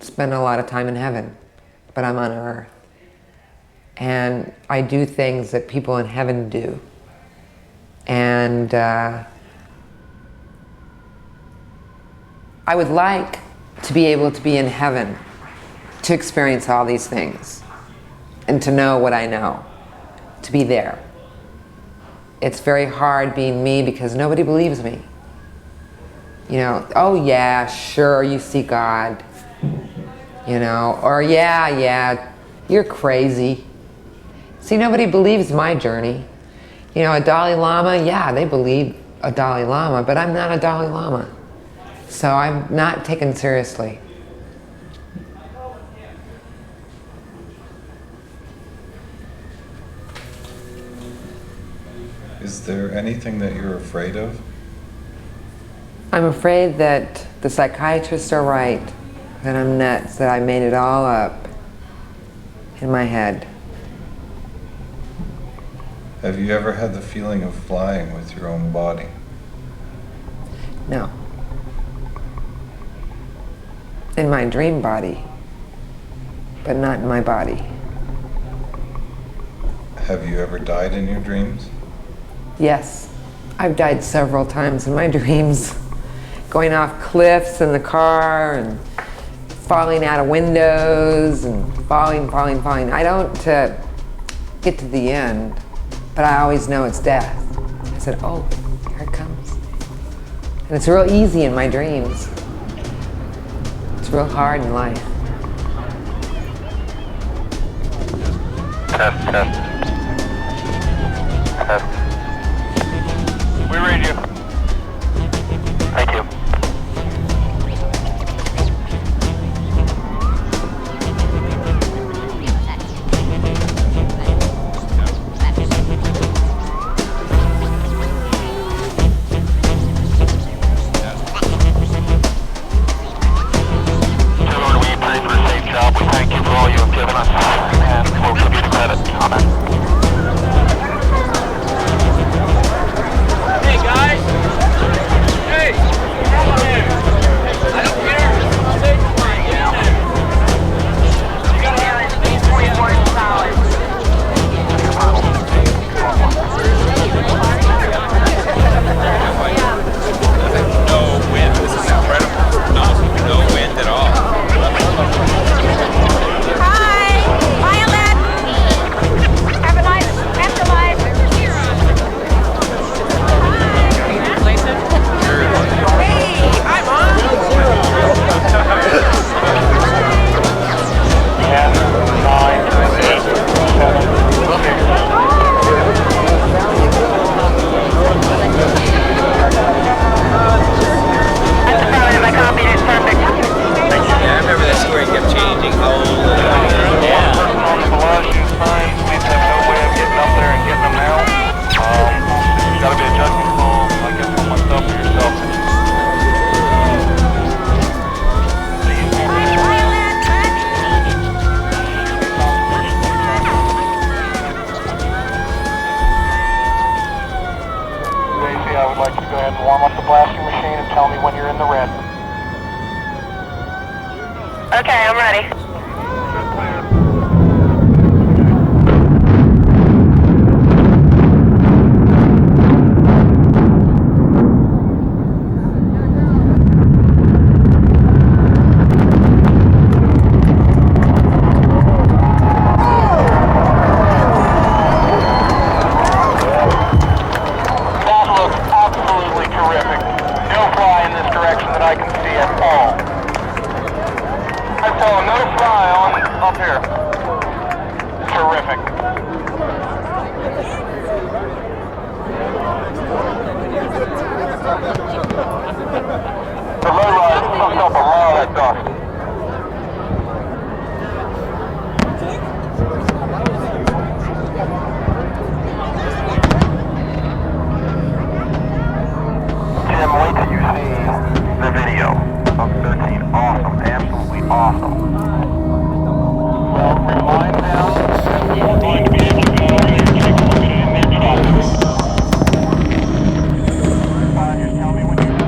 spend a lot of time in heaven, but I'm on earth. And I do things that people in heaven do. And I would like to be able to be in heaven, to experience all these things, and to know what I know. to be there. It's very hard being me because nobody believes me. You know, oh yeah, sure, you see God. You know, or yeah, you're crazy. See, nobody believes my journey. You know, a Dalai Lama, yeah, they believe a Dalai Lama, but I'm not a Dalai Lama. So I'm not taken seriously. Is there anything that you're afraid of? I'm afraid that the psychiatrists are right, that I'm nuts, that I made it all up in my head. Have you ever had the feeling of flying with your own body? No. In my dream body, but not in my body. Have you ever died in your dreams? Yes, I've died several times in my dreams. Going off cliffs in the car and falling out of windows and falling. I don't get to the end, but I always know it's death. I said, oh, here it comes. And it's real easy in my dreams. It's real hard in life. Test. We read you. Thank you. Gentlemen, we pray for a safe job. We thank you for all you have given us, and we'll give you the credit. Amen. Hey guys! Hey! I don't care. I'll take mine. Get in there. You gotta have these 24 solid. No wind. This is incredible. No wind at all. Hi! Violet! Have a nice afterlife. Hey, hi, Mom! 10, 9, 8, 7. Yeah, I remember that story kept changing. How old? Yeah. We have no way of getting up there and getting them now. It's got to be a judgment call, I guess, for myself or yourself. Daisy, I would like you to go ahead and warm up the blasting machine and tell me when you're in the red. Okay, I'm ready. That looks absolutely terrific. No fly in this direction that I can see at all. I saw no fly on up here. Terrific. The low ride sucks up a lot of that dust. Tim, wait till you see the video of 13. Awesome, absolutely awesome. Well, rewind now. We're going to be able to go and take a look at it in metropolis. Just tell me when you're ready.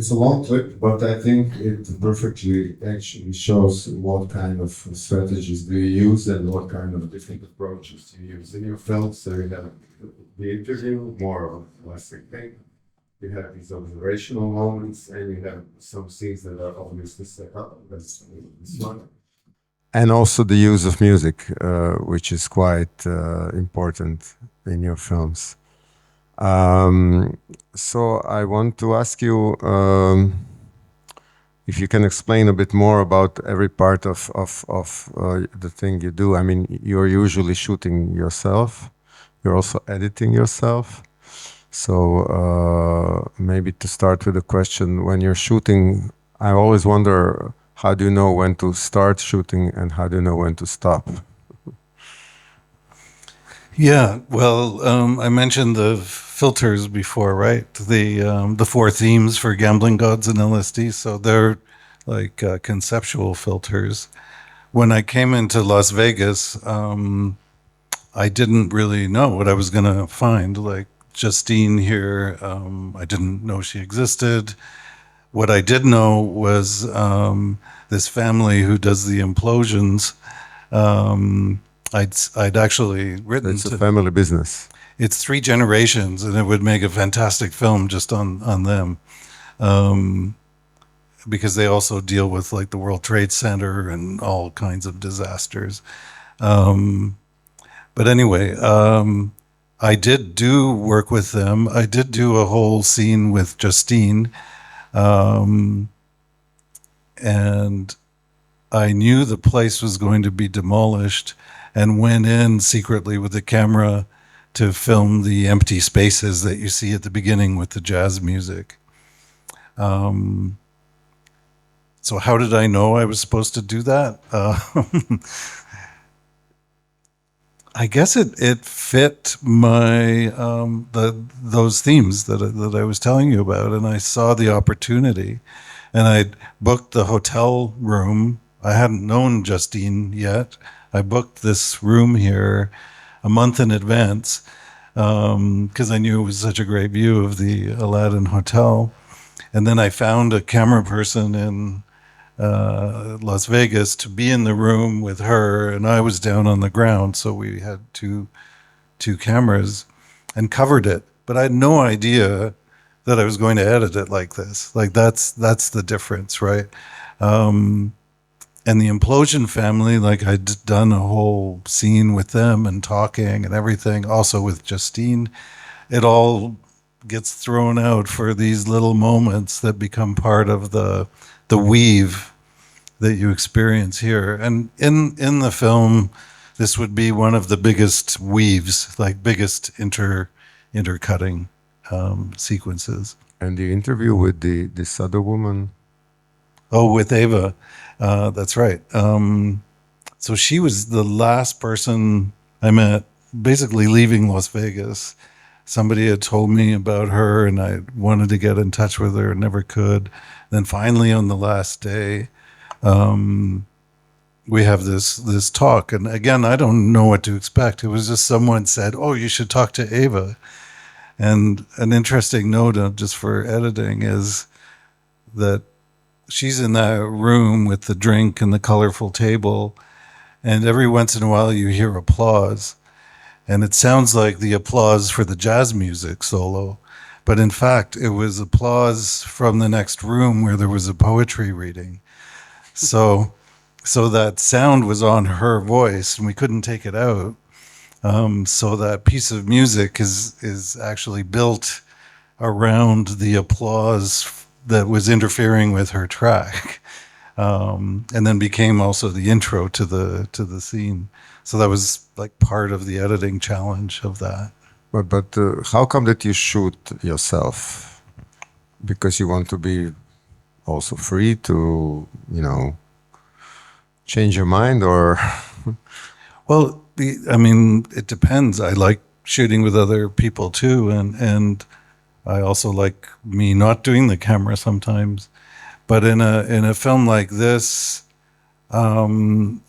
it's a long clip, but I think it perfectly actually shows what kind of strategies do you use and what kind of different approaches you use in your films. So you have the interview, more or less the thing. You have these observational moments, and you have some scenes that are obviously set up. That's this one. And also the use of music, which is quite important in your films. So I want to ask you if you can explain a bit more about every part of the thing you do. I mean, you're usually shooting yourself. You're also editing yourself. So maybe to start with a question, when you're shooting, I always wonder, how do you know when to start shooting and how do you know when to stop? Yeah, well, I mentioned the filters before, right? The 4 themes for Gambling Gods and LSD. So they're like conceptual filters. When I came into Las Vegas, I didn't really know what I was going to find. Like Justine here, I didn't know she existed. What I did know was this family who does the implosions. I'd actually written. It's a family business. It's 3 generations, and it would make a fantastic film just on them, because they also deal with like the World Trade Center and all kinds of disasters. But anyway, I did do work with them. I did do a whole scene with Justine, and I knew the place was going to be demolished, and went in secretly with the camera to film the empty spaces that you see at the beginning with the jazz music. So how did I know I was supposed to do that? I guess it fit my those themes that I was telling you about, and I saw the opportunity, and I booked the hotel room. I hadn't known Justine yet. I booked this room here a month in advance because I knew it was such a great view of the Aladdin Hotel. And then I found a camera person in Las Vegas to be in the room with her, and I was down on the ground, so we had two cameras and covered it. But I had no idea that I was going to edit it like this. Like that's the difference, right? And the Implosion family, like I'd done a whole scene with them and talking and everything, also with Justine. It all gets thrown out for these little moments that become part of the weave that you experience here. And in the film, this would be one of the biggest weaves, like biggest intercutting sequences. And the interview with this other woman? Oh, with Ava. That's right. So she was the last person I met, basically leaving Las Vegas. Somebody had told me about her, and I wanted to get in touch with her and never could. Then finally, on the last day, we have this talk. And again, I don't know what to expect. It was just someone said, "Oh, you should talk to Ava." And an interesting note, just for editing, is that she's in that room with the drink and the colorful table, and every once in a while you hear applause, and it sounds like the applause for the jazz music solo, but in fact it was applause from the next room where there was a poetry reading. So that sound was on her voice, and we couldn't take it out. So that piece of music is actually built around the applause that was interfering with her track, and then became also the intro to the scene. So that was like part of the editing challenge of that. But how come that you shoot yourself? Because you want to be also free to, change your mind, or? Well, I mean, it depends. I like shooting with other people too, and I also like me not doing the camera sometimes. But in a film like this,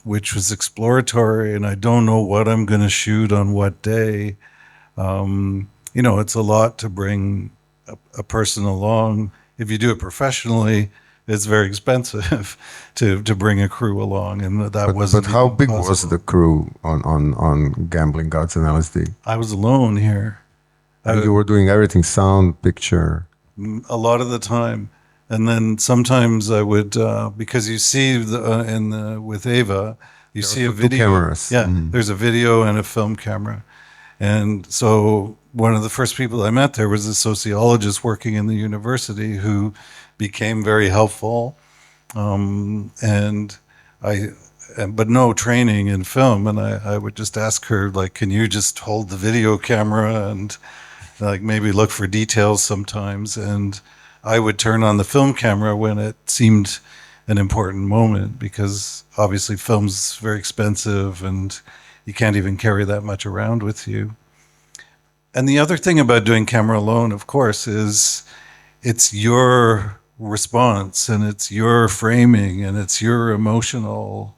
which was exploratory, and I don't know what I'm going to shoot on what day, it's a lot to bring a person along. if you do it professionally, it's very expensive to bring a crew along, and that wasn't. But how big possible. was the crew on Gambling Gods and LSD? I was alone here. And you were doing everything, sound, picture. A lot of the time, and then sometimes I would because you see with Ava, you see a video. 2 cameras. Yeah, there's a video and a film camera, and so one of the first people I met there was a sociologist working in the university who became very helpful, but no training in film, and I would just ask her, like, can you just hold the video camera and like maybe look for details sometimes, and I would turn on the film camera when it seemed an important moment, because obviously film's very expensive and you can't even carry that much around with you. And the other thing about doing camera alone, of course, is it's your response and it's your framing and it's your emotional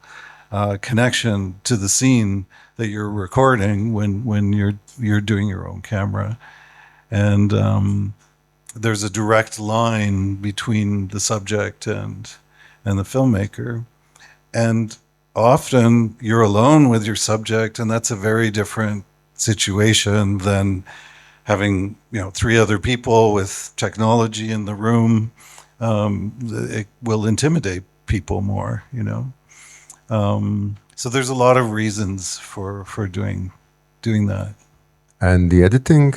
connection to the scene that you're recording when you're doing your own camera. And there's a direct line between the subject and the filmmaker. And often you're alone with your subject, and that's a very different situation than having, 3 other people with technology in the room. It will intimidate people more, So there's a lot of reasons for doing that. And the editing,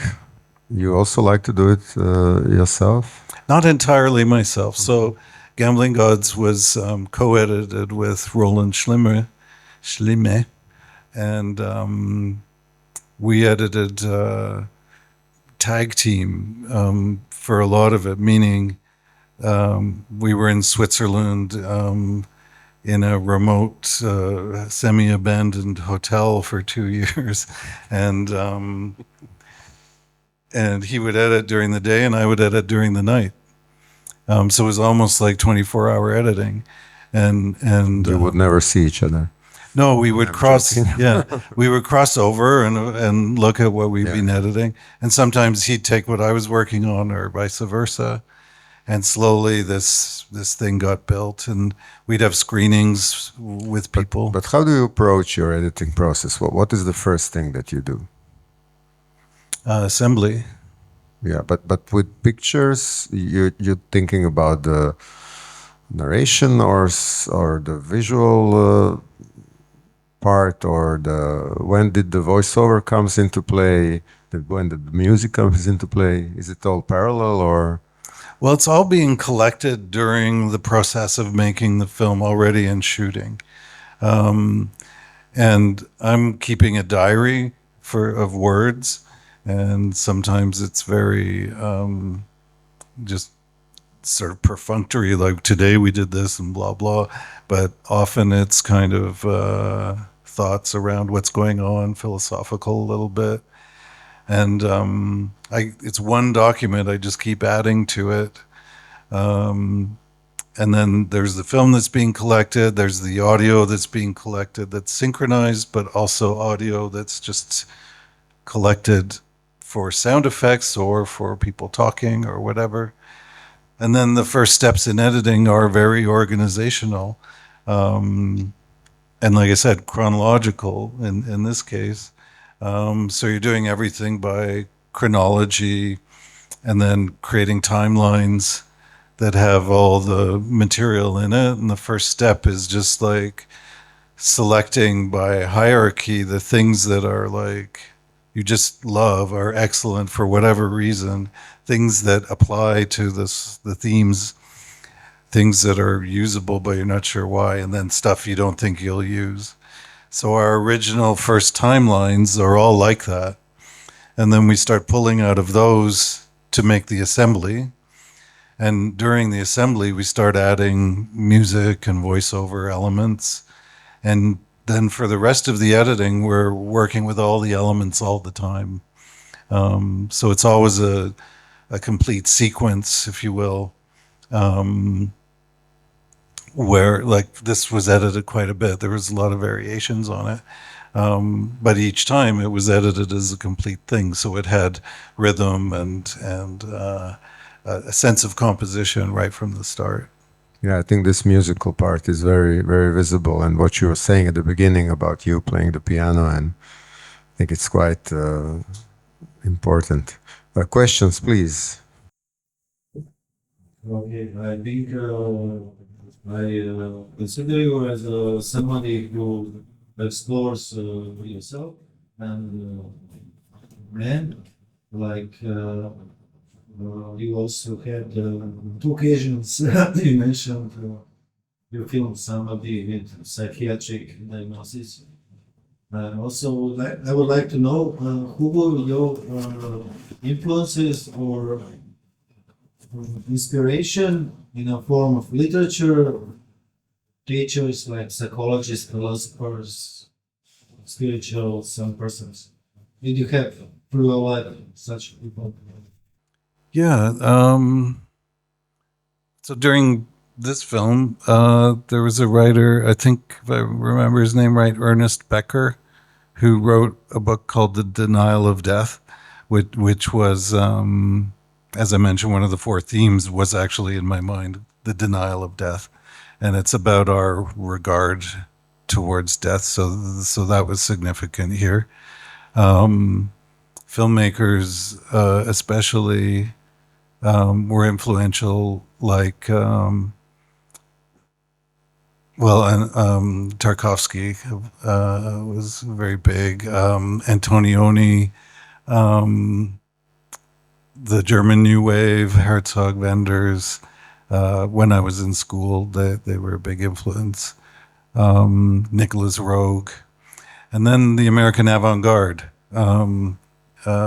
you also like to do it yourself? Not entirely myself. So Gambling Gods was co-edited with Roland Schlimme, and we edited tag team for a lot of it, meaning we were in Switzerland in a remote, semi-abandoned hotel for 2 years, and he would edit during the day and I would edit during the night. So it was almost like 24-hour editing, and you would never see each other. No, we would we would cross over and look at what we've been editing, and sometimes he'd take what I was working on, or vice versa, and slowly this thing got built, and we'd have screenings with people. But how do you approach your editing process? What is the first thing that you do? Assembly. Yeah, but with pictures, you're thinking about the narration or the visual part, or when did the voiceover comes into play, when the music comes into play? Is it all parallel, or? Well, it's all being collected during the process of making the film already and shooting. And I'm keeping a diary of words, and sometimes it's very just sort of perfunctory, like today we did this and blah, blah. But often it's kind of thoughts around what's going on, philosophical a little bit. And it's one document, I just keep adding to it. And then there's the film that's being collected, there's the audio that's being collected that's synchronized, but also audio that's just collected for sound effects or for people talking or whatever. And then the first steps in editing are very organizational. And like I said, chronological in this case. So you're doing everything by chronology and then creating timelines that have all the material in it. And the first step is just like selecting by hierarchy the things that are like you just love, are excellent for whatever reason, things that apply to the themes, things that are usable but you're not sure why, and then stuff you don't think you'll use. So our original first timelines are all like that. And then we start pulling out of those to make the assembly. And during the assembly, we start adding music and voiceover elements. And then for the rest of the editing, we're working with all the elements all the time. So it's always a complete sequence, if you will, where like this was edited quite a bit. There was a lot of variations on it. But each time it was edited as a complete thing. So it had rhythm and a sense of composition right from the start. Yeah, I think this musical part is very, very visible. And what you were saying at the beginning about you playing the piano, and I think it's quite important. Questions, please. Okay, I think I consider you as somebody who explores yourself and like you also had 2 occasions you mentioned you filmed somebody with psychiatric diagnosis. Also, I would like to know who were your influences or inspiration in a form of literature, teachers like psychologists, philosophers, spiritual, some persons. Did you have through your life such people? Yeah. So during this film, there was a writer, I think if I remember his name right, Ernest Becker, who wrote a book called The Denial of Death, which was, as I mentioned, one of the 4 themes was actually in my mind, the denial of death. And it's about our regard towards death. So that was significant here. Filmmakers, especially, were influential, like, Tarkovsky was very big. Antonioni, the German New Wave, Herzog, Wenders. When I was in school, they were a big influence. Nicholas Roeg. And then the American avant-garde,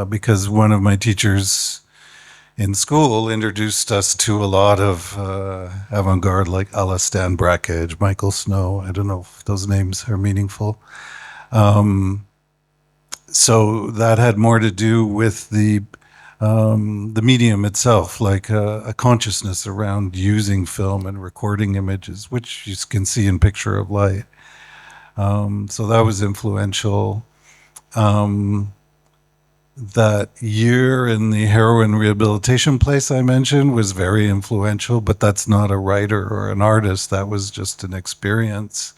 because one of my teachers in school introduced us to a lot of avant-garde, like Alastan Brakhage, Michael Snow. I don't know if those names are meaningful. So that had more to do with the medium itself, like a consciousness around using film and recording images, which you can see in Picture of Light. So that was influential. That year in the heroin rehabilitation place I mentioned was very influential, but that's not a writer or an artist. That was just an experience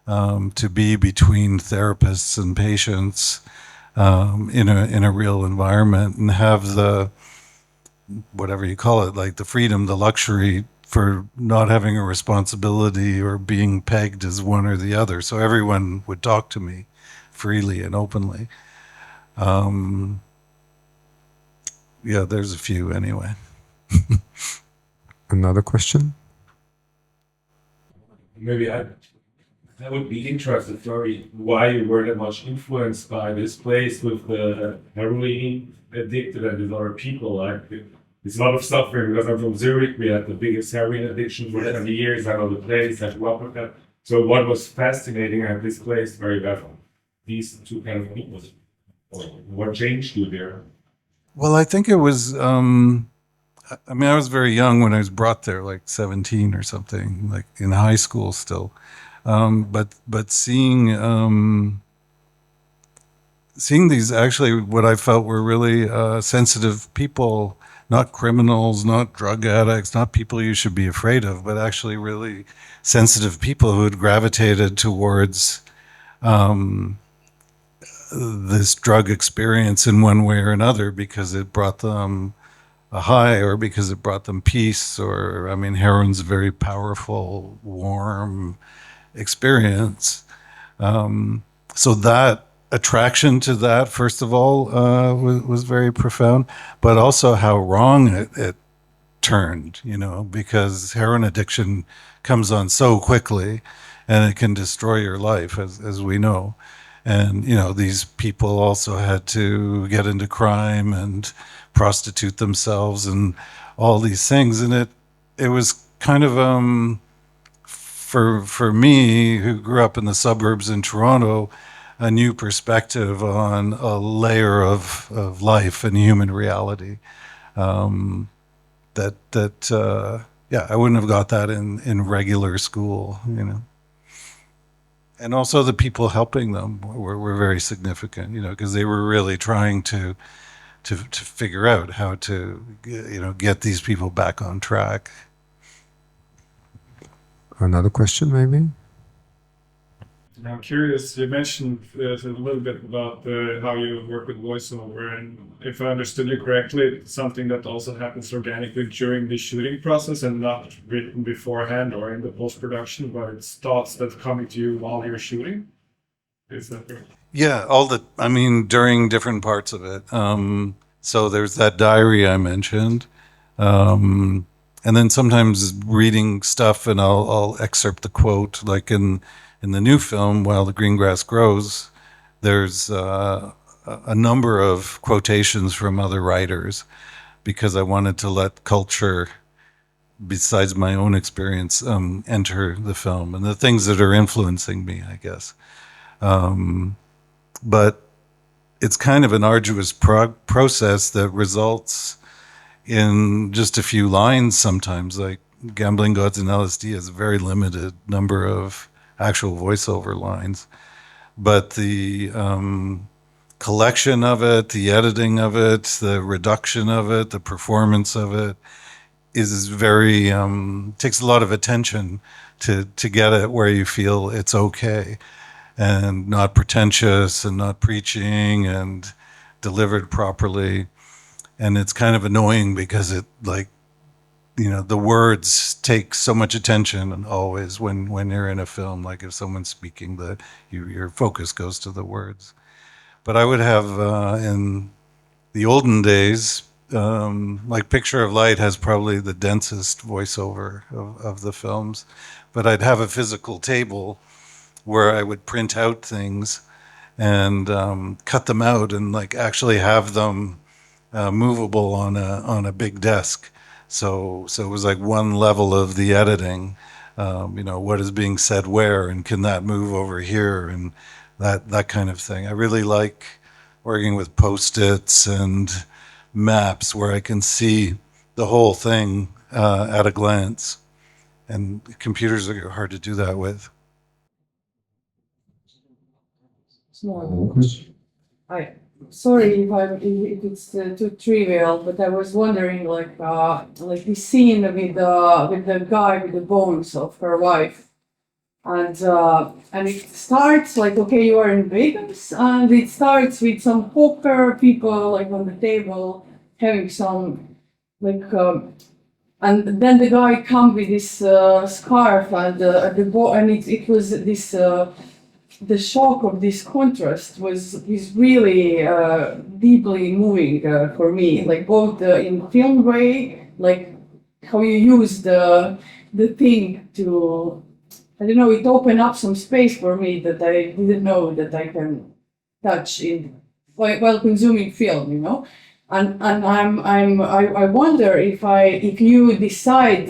to be between therapists and patients in a real environment and have the, whatever you call it, like the freedom, the luxury for not having a responsibility or being pegged as one or the other. So everyone would talk to me freely and openly. Yeah, there's a few anyway. Another question? Maybe I would be interested, sorry, why you were that much influenced by this place with the heroin addicted and these other people. Like, there's a lot of suffering because I'm from Zurich. We had the biggest heroin addiction for 20 years. I know the place, I grew up with that. So what was fascinating at this place, very bad, these 2 kind of people. What changed you there? Well, I think it was, I mean, I was very young when I was brought there, like 17 or something, like in high school still. But seeing these actually what I felt were really sensitive people, not criminals, not drug addicts, not people you should be afraid of, but actually really sensitive people who had gravitated towards this drug experience in one way or another because it brought them a high or because it brought them peace, or, I mean, heroin's a very powerful, warm experience. So that attraction to that, first of all, was very profound, but also how wrong it turned, you know, because heroin addiction comes on so quickly and it can destroy your life, as we know. And, you know, these people also had to get into crime and prostitute themselves and all these things. And it was kind of, for me, who grew up in the suburbs in Toronto, a new perspective on a layer of life and human reality. Yeah, I wouldn't have got that in regular school, you know. And also the people helping them were very significant, you know, because they were really trying to to figure out how to, get these people back on track. Another question, maybe? I'm curious, you mentioned a little bit about how you work with voiceover, and if I understood you correctly, it's something that also happens organically during the shooting process and not written beforehand or in the post-production, but it's thoughts that are coming to you while you're shooting? Is that correct? Yeah, during different parts of it. So there's that diary I mentioned. And then sometimes reading stuff and I'll excerpt the quote, like in the new film, While the Green Grass Grows, there's a number of quotations from other writers because I wanted to let culture, besides my own experience, enter the film and the things that are influencing me, I guess. But it's kind of an arduous process that results in just a few lines sometimes. Like Gambling Gods and LSD has a very limited number of actual voiceover lines. But the collection of it, the editing of it, the reduction of it, the performance of it is very, takes a lot of attention to get it where you feel it's okay and not pretentious and not preaching and delivered properly. And it's kind of annoying because it, like, the words take so much attention, and always when you're in a film, like if someone's speaking, your focus goes to the words. But I would have, in the olden days, like Picture of Light has probably the densest voiceover of the films, but I'd have a physical table where I would print out things and cut them out and like actually have them movable on a big desk. So it was like one level of the editing, what is being said where, and can that move over here, and that kind of thing. I really like working with Post-its and maps where I can see the whole thing at a glance. And computers are hard to do that with. Sorry if it's too trivial, but I was wondering, like the scene with the guy with the bones of her wife, and it starts like, okay, you are in Vegas, and it starts with some poker people like on the table having some and then the guy comes with this scarf and it was this. The shock of this contrast is really deeply moving for me, like both in film way, like how you use the thing to, I don't know, it opened up some space for me that I didn't know that I can touch in while consuming film, and I wonder if you decide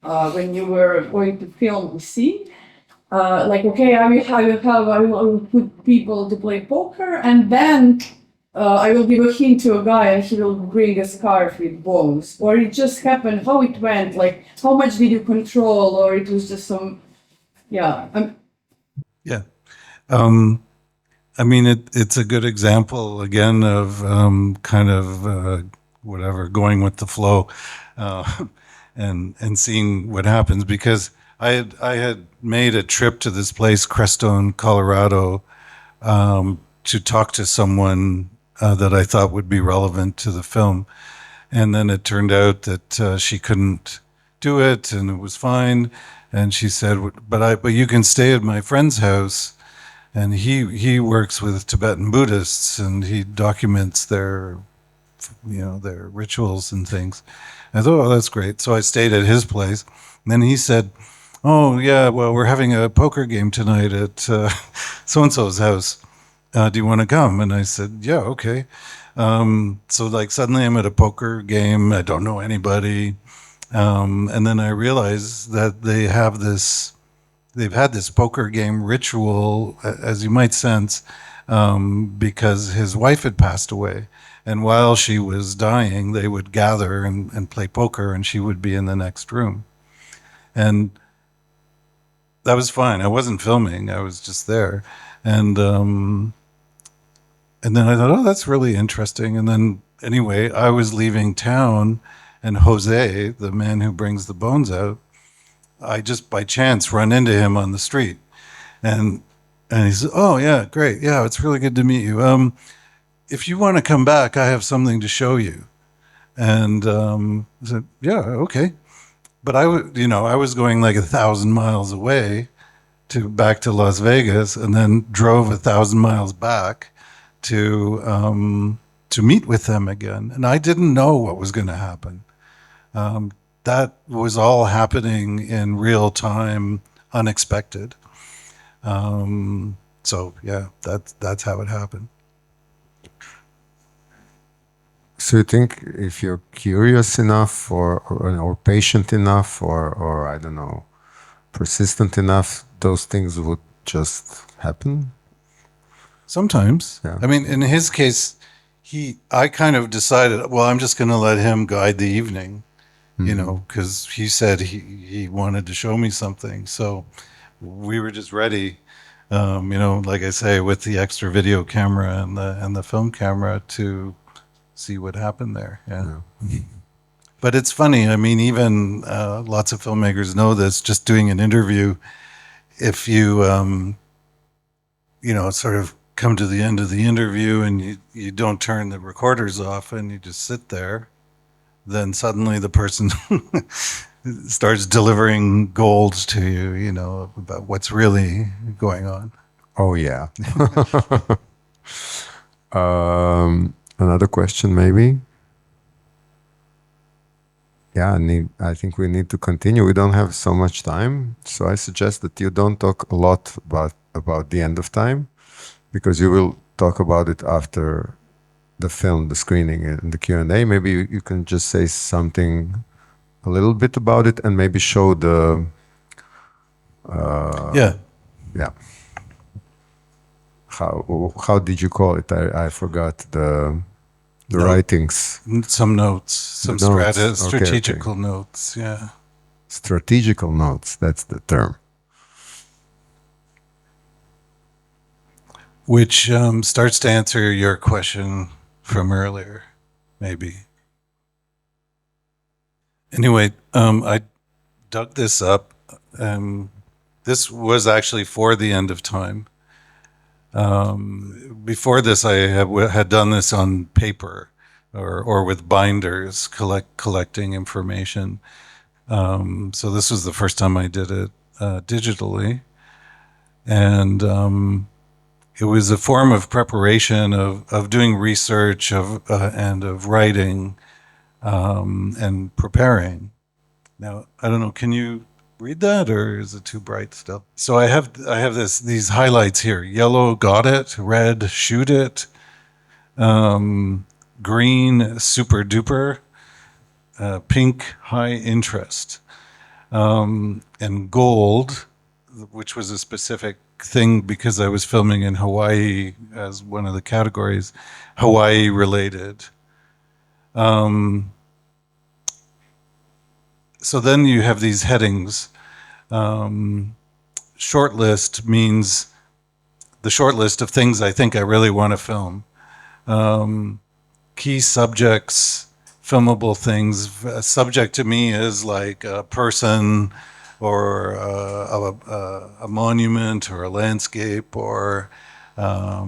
when you were going to film a scene. Like, okay, I will put people to play poker, and then I will give a hint to a guy and he will bring a scarf with bones. Or it just happened, how it went, like how much did you control, or it was just some, yeah. Yeah. It's a good example, again, of going with the flow and seeing what happens, because I had made a trip to this place, Crestone, Colorado, to talk to someone that I thought would be relevant to the film. And then it turned out that she couldn't do it, and it was fine. And she said, but you can stay at my friend's house. And he works with Tibetan Buddhists, and he documents their rituals and things. I thought, oh, that's great. So I stayed at his place. And then he said, oh, yeah, well, we're having a poker game tonight at so-and-so's house. Do you want to come? And I said, yeah, okay. So like suddenly I'm at a poker game. I don't know anybody. And then I realized that they've had this poker game ritual, as you might sense, because his wife had passed away. And while she was dying, they would gather and play poker, and she would be in the next room. And that was fine. I wasn't filming. I was just there. And And then I thought, oh, that's really interesting. And then anyway, I was leaving town, and Jose, the man who brings the bones out, I just by chance run into him on the street. And he said, oh, yeah, great. Yeah, it's really good to meet you. If you want to come back, I have something to show you. And I said, yeah, okay. But I was going like 1,000 miles away back to Las Vegas, and then drove 1,000 miles back to meet with them again. And I didn't know what was going to happen. That was all happening in real time, unexpected. So yeah, that's how it happened. So you think if you're curious enough or patient enough or I don't know, persistent enough, those things would just happen? Sometimes. Yeah. I mean, in his case, I kind of decided, well, I'm just going to let him guide the evening, you know, because he said he wanted to show me something. So we were just ready, you know, like I say, with the extra video camera and the film camera to see what happened there. Yeah. But it's funny. I mean, even lots of filmmakers know this. Just doing an interview, if you, you know, sort of come to the end of the interview and you don't turn the recorders off and you just sit there, then suddenly the person starts delivering gold to you, you know, about what's really going on. Oh, yeah. Another question, maybe? Yeah, I think we need to continue. We don't have so much time, so I suggest that you don't talk a lot about the end of time, because you will talk about it after the film, the screening, and the Q&A. Maybe you can just say something a little bit about it, and maybe show the yeah. How did you call it? I forgot the writings. Some notes, some strategical okay. notes, yeah. Strategical notes, that's the term. Which starts to answer your question from earlier, maybe. Anyway, I dug this up. This was actually for the end of time. Before this, I had done this on paper or with binders, collecting information. So this was the first time I did it digitally. And it was a form of preparation of doing research and of writing and preparing. Now, I don't know, can you read that, or is it too bright still? So I have these highlights here. Yellow, got it. Red, shoot it. Green, super duper. Pink, high interest. And gold, which was a specific thing because I was filming in Hawaii as one of the categories, Hawaii related. So then you have these headings. Shortlist means the short list of things I think I really want to film. Key subjects, filmable things. A subject to me is like a person or a monument or a landscape or, yeah,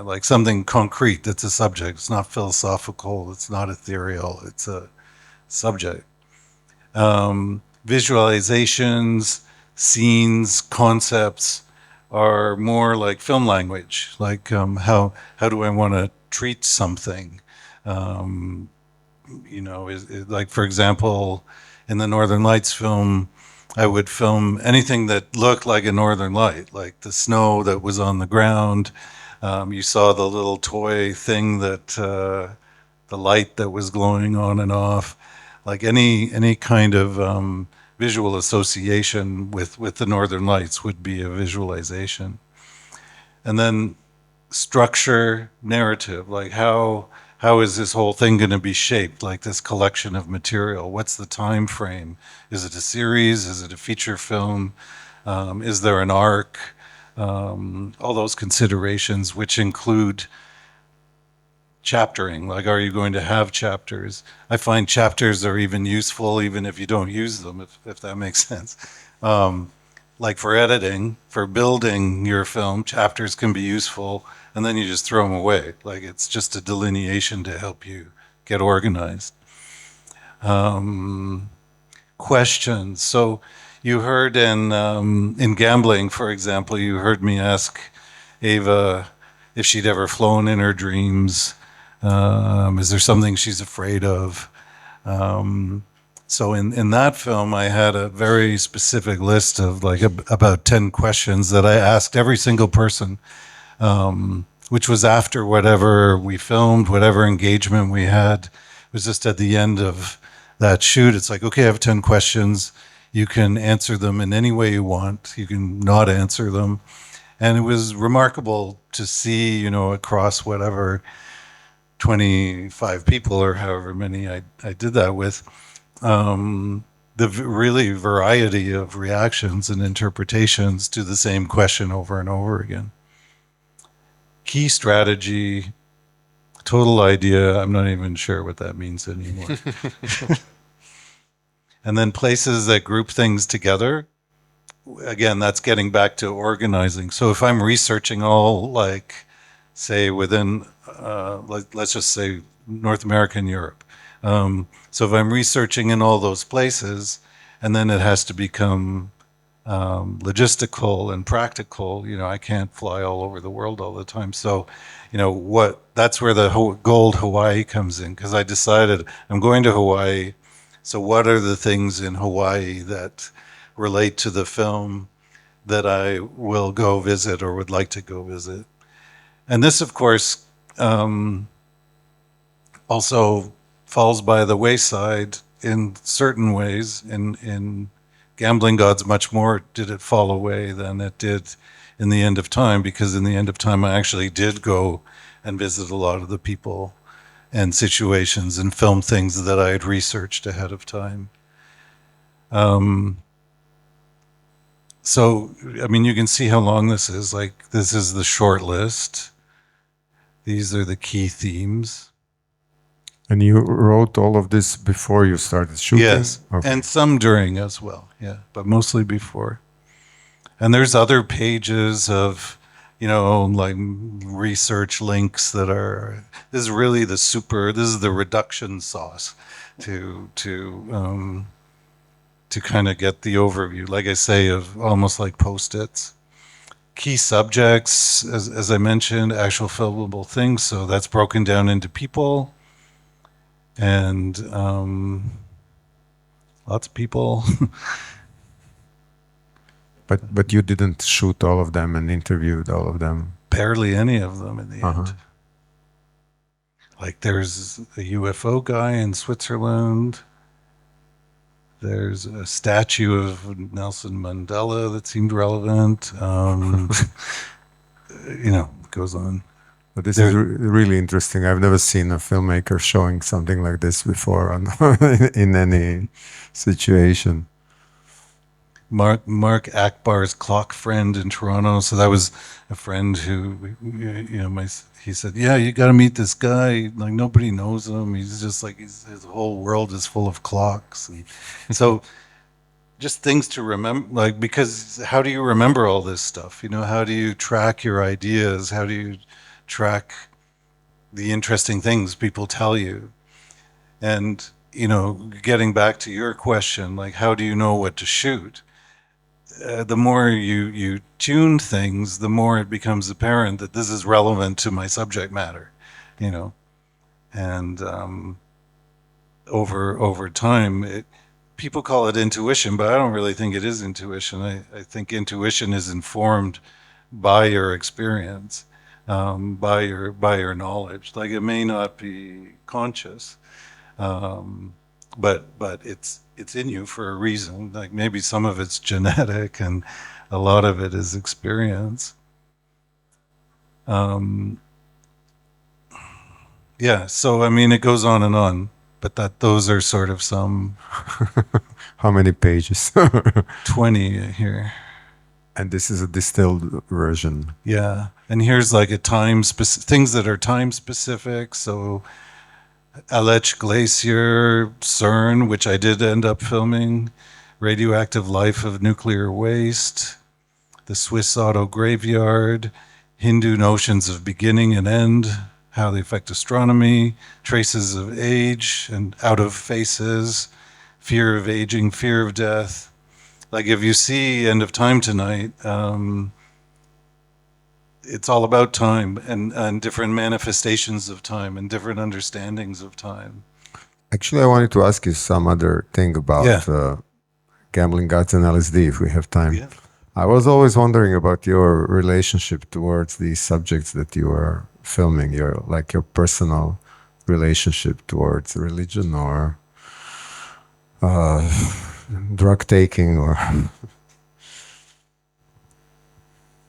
like something concrete that's a subject. It's not philosophical, it's not ethereal, it's a subject. Visualizations, scenes, concepts are more like film language, like how do I want to treat something? You know, like, for example, in the Northern Lights film, I would film anything that looked like a northern light, like the snow that was on the ground. You saw the little toy thing that, the light that was glowing on and off. Like any kind of visual association with the Northern Lights would be a visualization. And then structure, narrative, like how is this whole thing going to be shaped, like this collection of material? What's the time frame? Is it a series? Is it a feature film? Is there an arc? all those considerations, which include chaptering. Like, are you going to have chapters? I find chapters are even useful even if you don't use them, if that makes sense. Like for editing, for building your film, chapters can be useful, and then you just throw them away. Like, it's just a delineation to help you get organized. Questions. So you heard in gambling, for example, you heard me ask Ava if she'd ever flown in her dreams. Is there something she's afraid of? So in that film, I had a very specific list of like about 10 questions that I asked every single person, which was after whatever we filmed, whatever engagement we had. It was just at the end of that shoot. It's like, okay, I have 10 questions. You can answer them in any way you want. You can not answer them. And it was remarkable to see, you know, across whatever 25 people or however many I did that with, the really variety of reactions and interpretations to the same question over and over again. Key strategy, total idea, I'm not even sure what that means anymore. And then places that group things together. Again, that's getting back to organizing. So if I'm researching all, like, say within, let's just say North America and Europe. So if I'm researching in all those places, and then it has to become logistical and practical, you know, I can't fly all over the world all the time. So, you know, that's where the gold Hawaii comes in, because I decided I'm going to Hawaii. So what are the things in Hawaii that relate to the film that I will go visit or would like to go visit? And this, of course, also falls by the wayside in certain ways. In Gambling Gods, much more did it fall away than it did in The End of Time, because in The End of Time I actually did go and visit a lot of the people and situations and film things that I had researched ahead of time. So, I mean, you can see how long this is. Like, this is the short list. These are the key themes. And you wrote all of this before you started shooting? Yes, okay. And some during as well, yeah, but mostly before. And there's other pages of, you know, like research links that are, this is really this is the reduction sauce to kind of get the overview, like I say, of almost like Post-its. Key subjects, as I mentioned, actual filmable things, so that's broken down into people. And lots of people. But you didn't shoot all of them and interviewed all of them? Barely any of them in the end. Like, there's a UFO guy in Switzerland. There's a statue of Nelson Mandela that seemed relevant. You know, it goes on. But this is really interesting. I've never seen a filmmaker showing something like this before in any situation. Mark Akbar's clock friend in Toronto. So that was a friend who, you know, he said, yeah, you got to meet this guy. Like, nobody knows him. He's just like, his whole world is full of clocks. And so just things to remember, like, because how do you remember all this stuff? You know, how do you track your ideas? How do you track the interesting things people tell you? And, you know, getting back to your question, like, how do you know what to shoot? The more you tune things, the more it becomes apparent that this is relevant to my subject matter, you know. And over time, people call it intuition, but I don't really think it is intuition. I think intuition is informed by your experience, by your knowledge. Like, it may not be conscious, but it's in you for a reason. Like, maybe some of it's genetic and a lot of it is experience. Yeah, so I mean, it goes on and on, but those are sort of some. How many pages? 20 here. And this is a distilled version. Yeah, and here's like a things that are time specific. So Aletsch Glacier, CERN, which I did end up filming, radioactive life of nuclear waste, the Swiss auto graveyard, Hindu notions of beginning and end, how they affect astronomy, traces of age and out of faces, fear of aging, fear of death. Like if you see End of Time Tonight, it's all about time and different manifestations of time and different understandings of time. Actually, I wanted to ask you some other thing about gambling, gods, and LSD, if we have time. Yeah. I was always wondering about your relationship towards these subjects that you are filming, your personal relationship towards religion or drug taking, or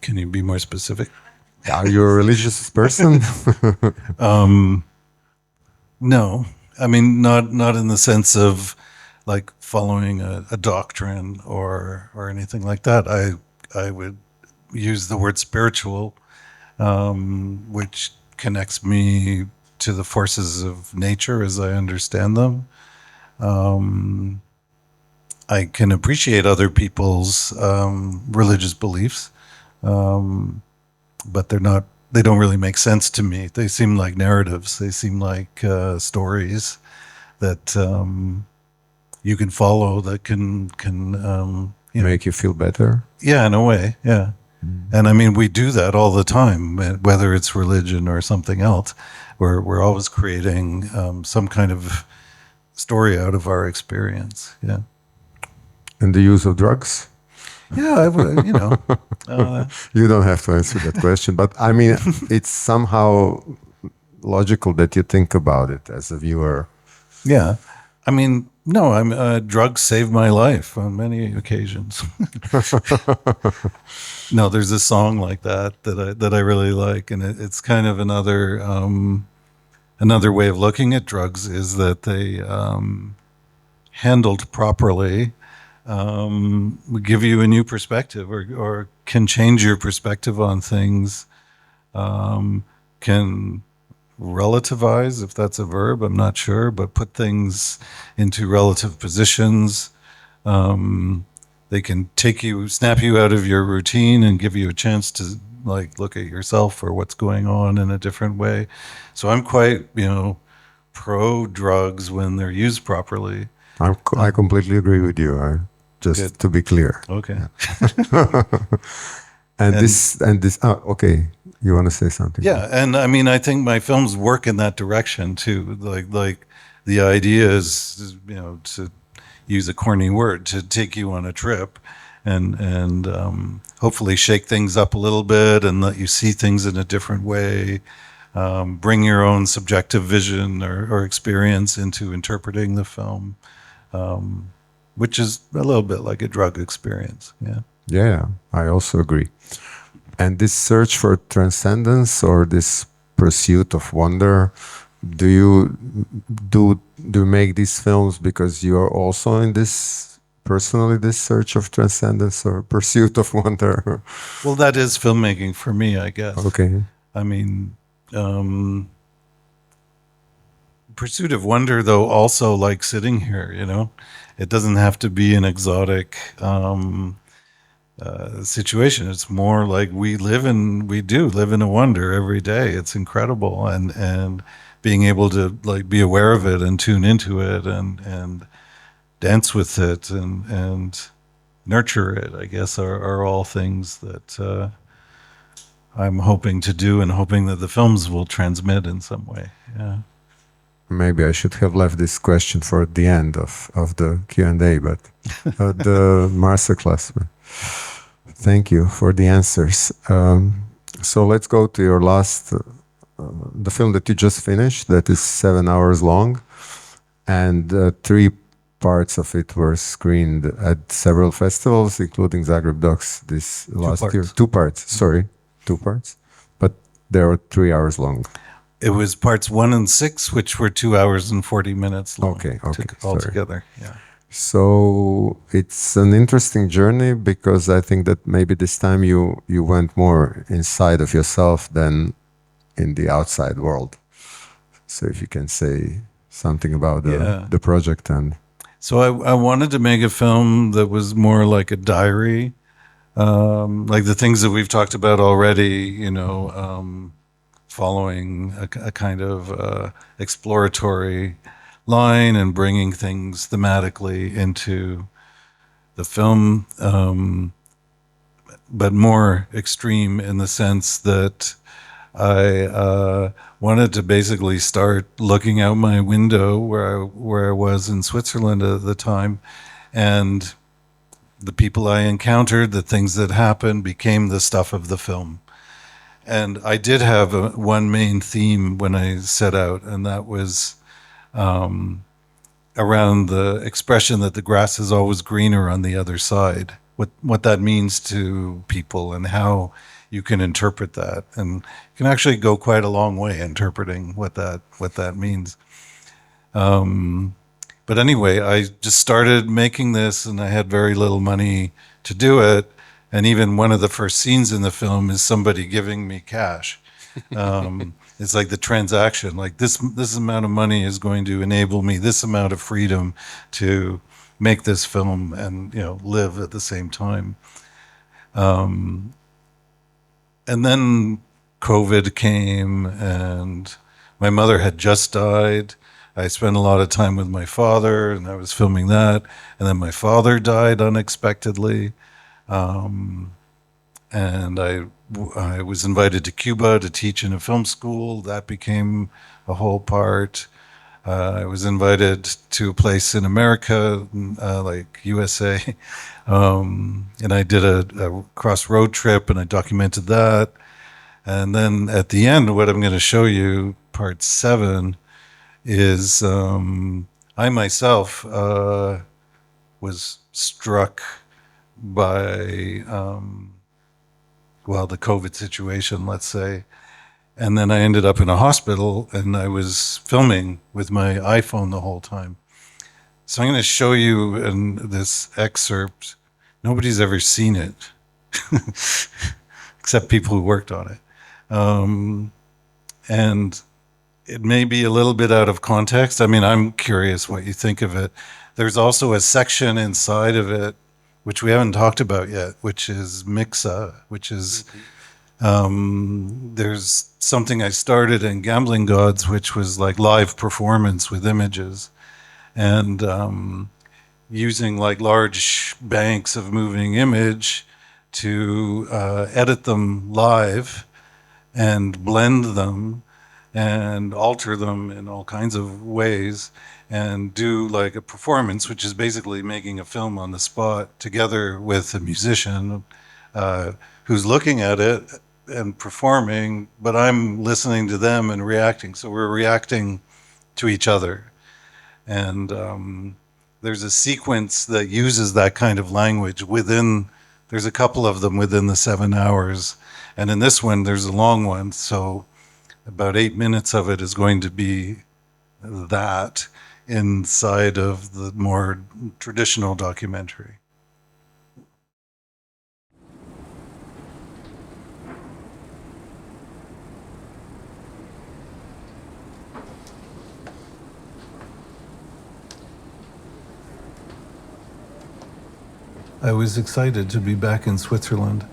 Can you be more specific? Are you a religious person? No, I mean not in the sense of like following a doctrine or anything like that. I would use the word spiritual, which connects me to the forces of nature as I understand them. I can appreciate other people's religious beliefs, but they don't really make sense to me. They seem like narratives. They seem like stories that you can follow, that can make you feel better. Yeah, in a way, yeah. And I mean, we do that all the time, whether it's religion or something else. We're always creating some kind of story out of our experience. Yeah. And the use of drugs? Yeah, I would, you don't have to answer that question, but I mean, it's somehow logical that you think about it as a viewer. Yeah. I mean, no, drugs saved my life on many occasions. No, there's a song like that I really like, and it's kind of another way of looking at drugs is that they handled properly give you a new perspective, or can change your perspective on things, can relativize, if that's a verb, I'm not sure, but put things into relative positions. They can snap you out of your routine and give you a chance to like look at yourself or what's going on in a different way. So I'm quite, pro drugs when they're used properly. I completely agree with you. Just to be clear. Okay. and this. Okay. You want to say something? Yeah, and I mean, I think my films work in that direction too. Like the idea is, to use a corny word, to take you on a trip, and hopefully shake things up a little bit and let you see things in a different way. Bring your own subjective vision or experience into interpreting the film, which is a little bit like a drug experience. Yeah. Yeah, I also agree. And this search for transcendence, or this pursuit of wonder, do you make these films because you are also in this search of transcendence or pursuit of wonder? Well, that is filmmaking for me, I guess. Okay. I mean, pursuit of wonder, though, also like sitting here, it doesn't have to be an exotic situation. It's more like we do live in a wonder every day. It's incredible, and being able to like be aware of it and tune into it and dance with it and nurture it, I guess, are all things that I'm hoping to do, and hoping that the films will transmit in some way. Yeah. Maybe I should have left this question for the end of the Q&A, but the masterclass. Thank you for the answers. So let's go to your last, the film that you just finished, that is 7 hours long, and 3 parts of it were screened at several festivals, including ZagrebDox this last year. 2 parts, sorry, 2 parts, but they were 3 hours long. It was parts 1 and 6, which were 2 hours and 40 minutes long. Okay, altogether. Yeah. So it's an interesting journey because I think that maybe this time you went more inside of yourself than in the outside world. So if you can say something about the project. And so I wanted to make a film that was more like a diary, like the things that we've talked about already, following a kind of exploratory line and bringing things thematically into the film, but more extreme in the sense that I wanted to basically start looking out my window where I was in Switzerland at the time, and the people I encountered, the things that happened, became the stuff of the film. And I did have one main theme when I set out, and that was around the expression that the grass is always greener on the other side, what that means to people and how you can interpret that. And you can actually go quite a long way interpreting what that means. But anyway, I just started making this, and I had very little money to do it. And even one of the first scenes in the film is somebody giving me cash. It's like the transaction, like this amount of money is going to enable me this amount of freedom to make this film and, live at the same time. And then COVID came, and my mother had just died. I spent a lot of time with my father, and I was filming that. And then my father died unexpectedly. And I was invited to Cuba to teach in a film school. That became a whole part. I was invited to a place in America, like USA, and I did a cross-road trip, and I documented that. And then at the end, what I'm going to show you, part 7, is I myself was struck by the COVID situation, let's say. And then I ended up in a hospital, and I was filming with my iPhone the whole time. So I'm going to show you in this excerpt. Nobody's ever seen it, except people who worked on it. And it may be a little bit out of context. I mean, I'm curious what you think of it. There's also a section inside of it which we haven't talked about yet, which is Mixa, which is, there's something I started in Gambling Gods, which was like live performance with images, and using like large banks of moving image to edit them live and blend them and alter them in all kinds of ways, and do like a performance, which is basically making a film on the spot together with a musician who's looking at it and performing, but I'm listening to them and reacting. So we're reacting to each other. And there's a sequence that uses that kind of language within, there's a couple of them within the 7 hours. And in this one, there's a long one. So about 8 minutes of it is going to be that inside of the more traditional documentary. I was excited to be back in Switzerland,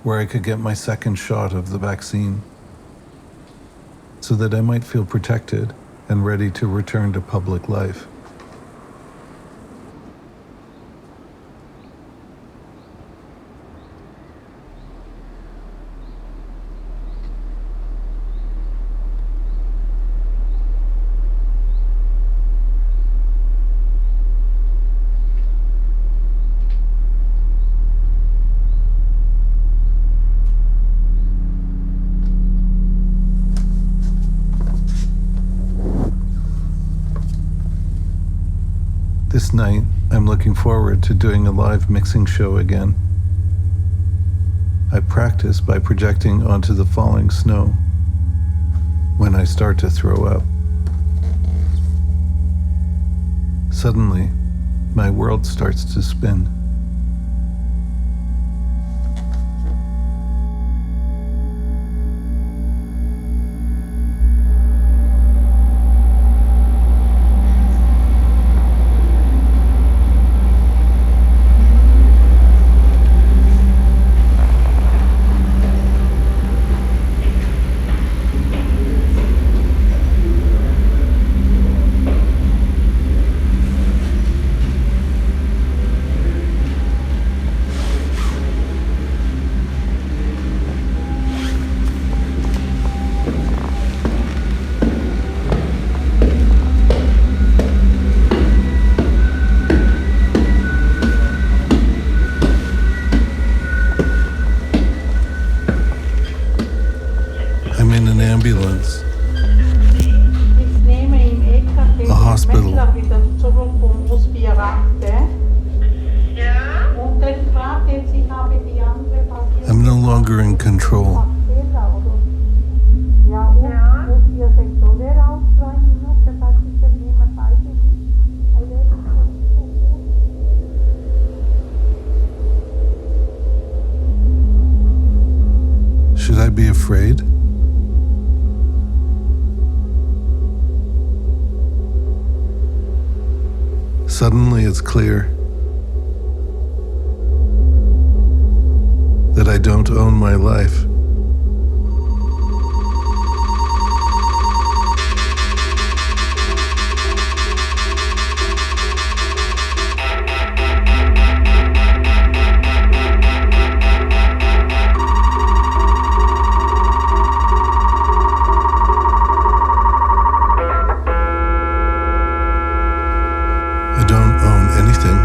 where I could get my second shot of the vaccine, so that I might feel protected and ready to return to public life. This night, I'm looking forward to doing a live mixing show again. I practice by projecting onto the falling snow when I start to throw up. Suddenly, my world starts to spin. A hospital. I'm no longer in control. Should I be afraid? Suddenly it's clear that I don't own my life. I don't own anything.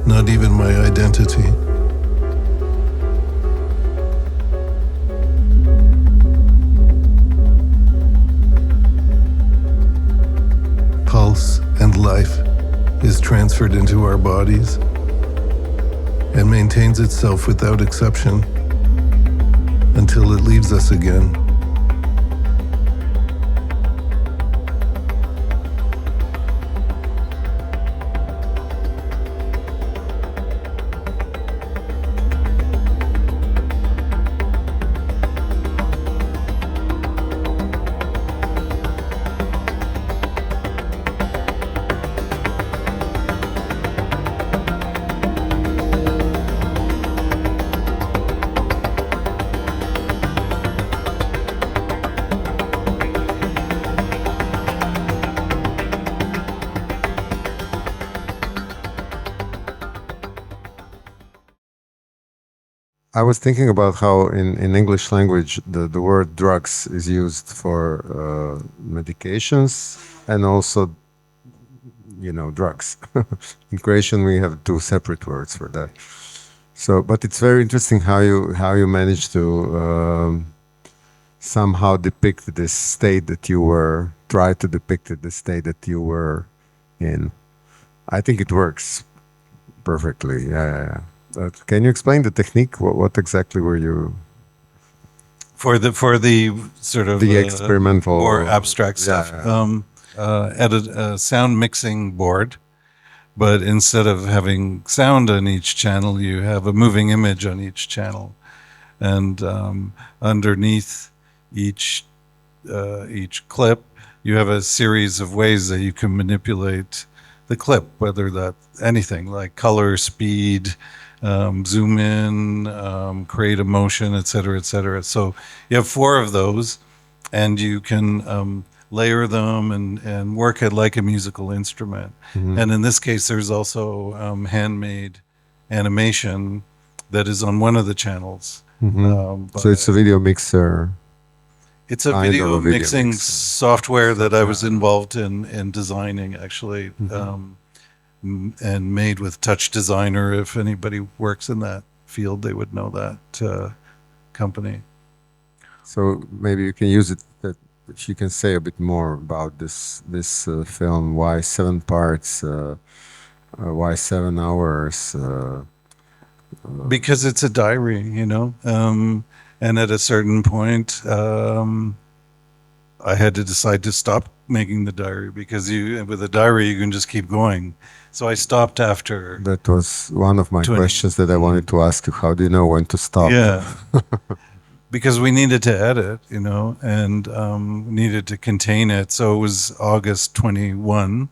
Not even my identity. Pulse and life is transferred into our bodies and maintains itself without exception until it leaves us again. I was thinking about how in English language the word drugs is used for medications and also, drugs. In Croatian we have two separate words for that. So, but it's very interesting how you managed to somehow depict this state that you were, try to depict the state that you were in. I think it works perfectly. Yeah. Can you explain the technique? What exactly were you? For the sort of the experimental or abstract stuff. At a sound mixing board, but instead of having sound on each channel, you have a moving image on each channel, and underneath each clip, you have a series of ways that you can manipulate the clip, whether that anything like color, speed, zoom in, create emotion, etc., etc. So you have 4 of those, and you can layer them and work it like a musical instrument. Mm-hmm. And in this case, there's also handmade animation that is on one of the channels. Mm-hmm. So it's a video mixer. It's a video mixing software that I was involved in designing, actually. Mm-hmm. And made with Touch Designer. If anybody works in that field, they would know that company. So maybe you can use it. If you can say a bit more about this film, why 7 parts, why 7 hours? Because it's a diary, and at a certain point, I had to decide to stop making the diary, because with a diary you can just keep going. So I stopped after. That was one of my questions that I wanted to ask you. How do you know when to stop? Yeah. Because we needed to edit, and needed to contain it. So it was August 21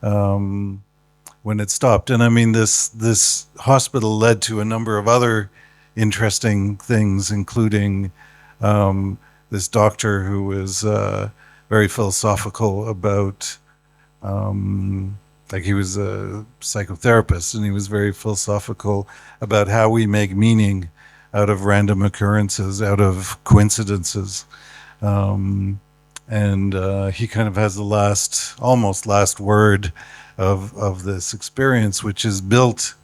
when it stopped. And I mean, this hospital led to a number of other interesting things, including this doctor who was very philosophical about, he was a psychotherapist, and he was very philosophical about how we make meaning out of random occurrences, out of coincidences. And he kind of has the almost last word of this experience, which is built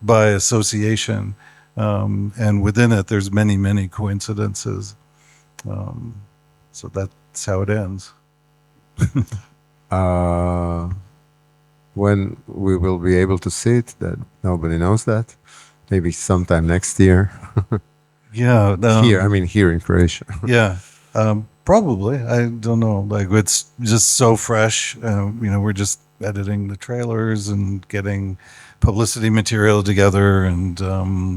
by association. And within it, there's many, many coincidences. So that's how it ends. When we will be able to see it, that nobody knows that. Maybe sometime next year. Yeah. Here in Croatia. Yeah. Probably. I don't know. Like, it's just so fresh. We're just editing the trailers and getting publicity material together and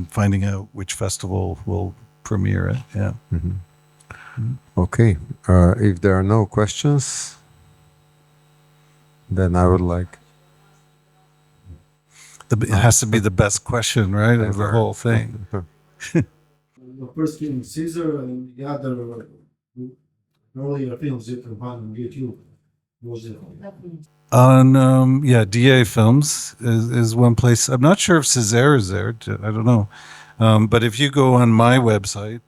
finding out which festival will premiere it. Yeah. Okay. If there are no questions, then I would like. It has to be the best question, right, of the whole thing. The first film, Caesar, and the other earlier films you can find on YouTube. On DA Films is one place. I'm not sure if Césaire is there. I don't know. But if you go on my website,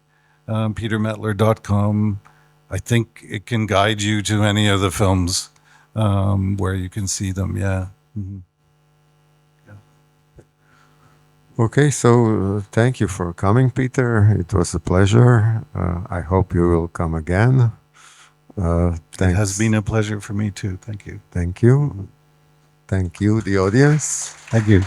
petermettler.com, I think it can guide you to any of the films where you can see them. Yeah. Mm-hmm. Okay, so thank you for coming, Peter. It was a pleasure. I hope you will come again. It has been a pleasure for me too. Thank you. Thank you. Thank you, the audience. Thank you.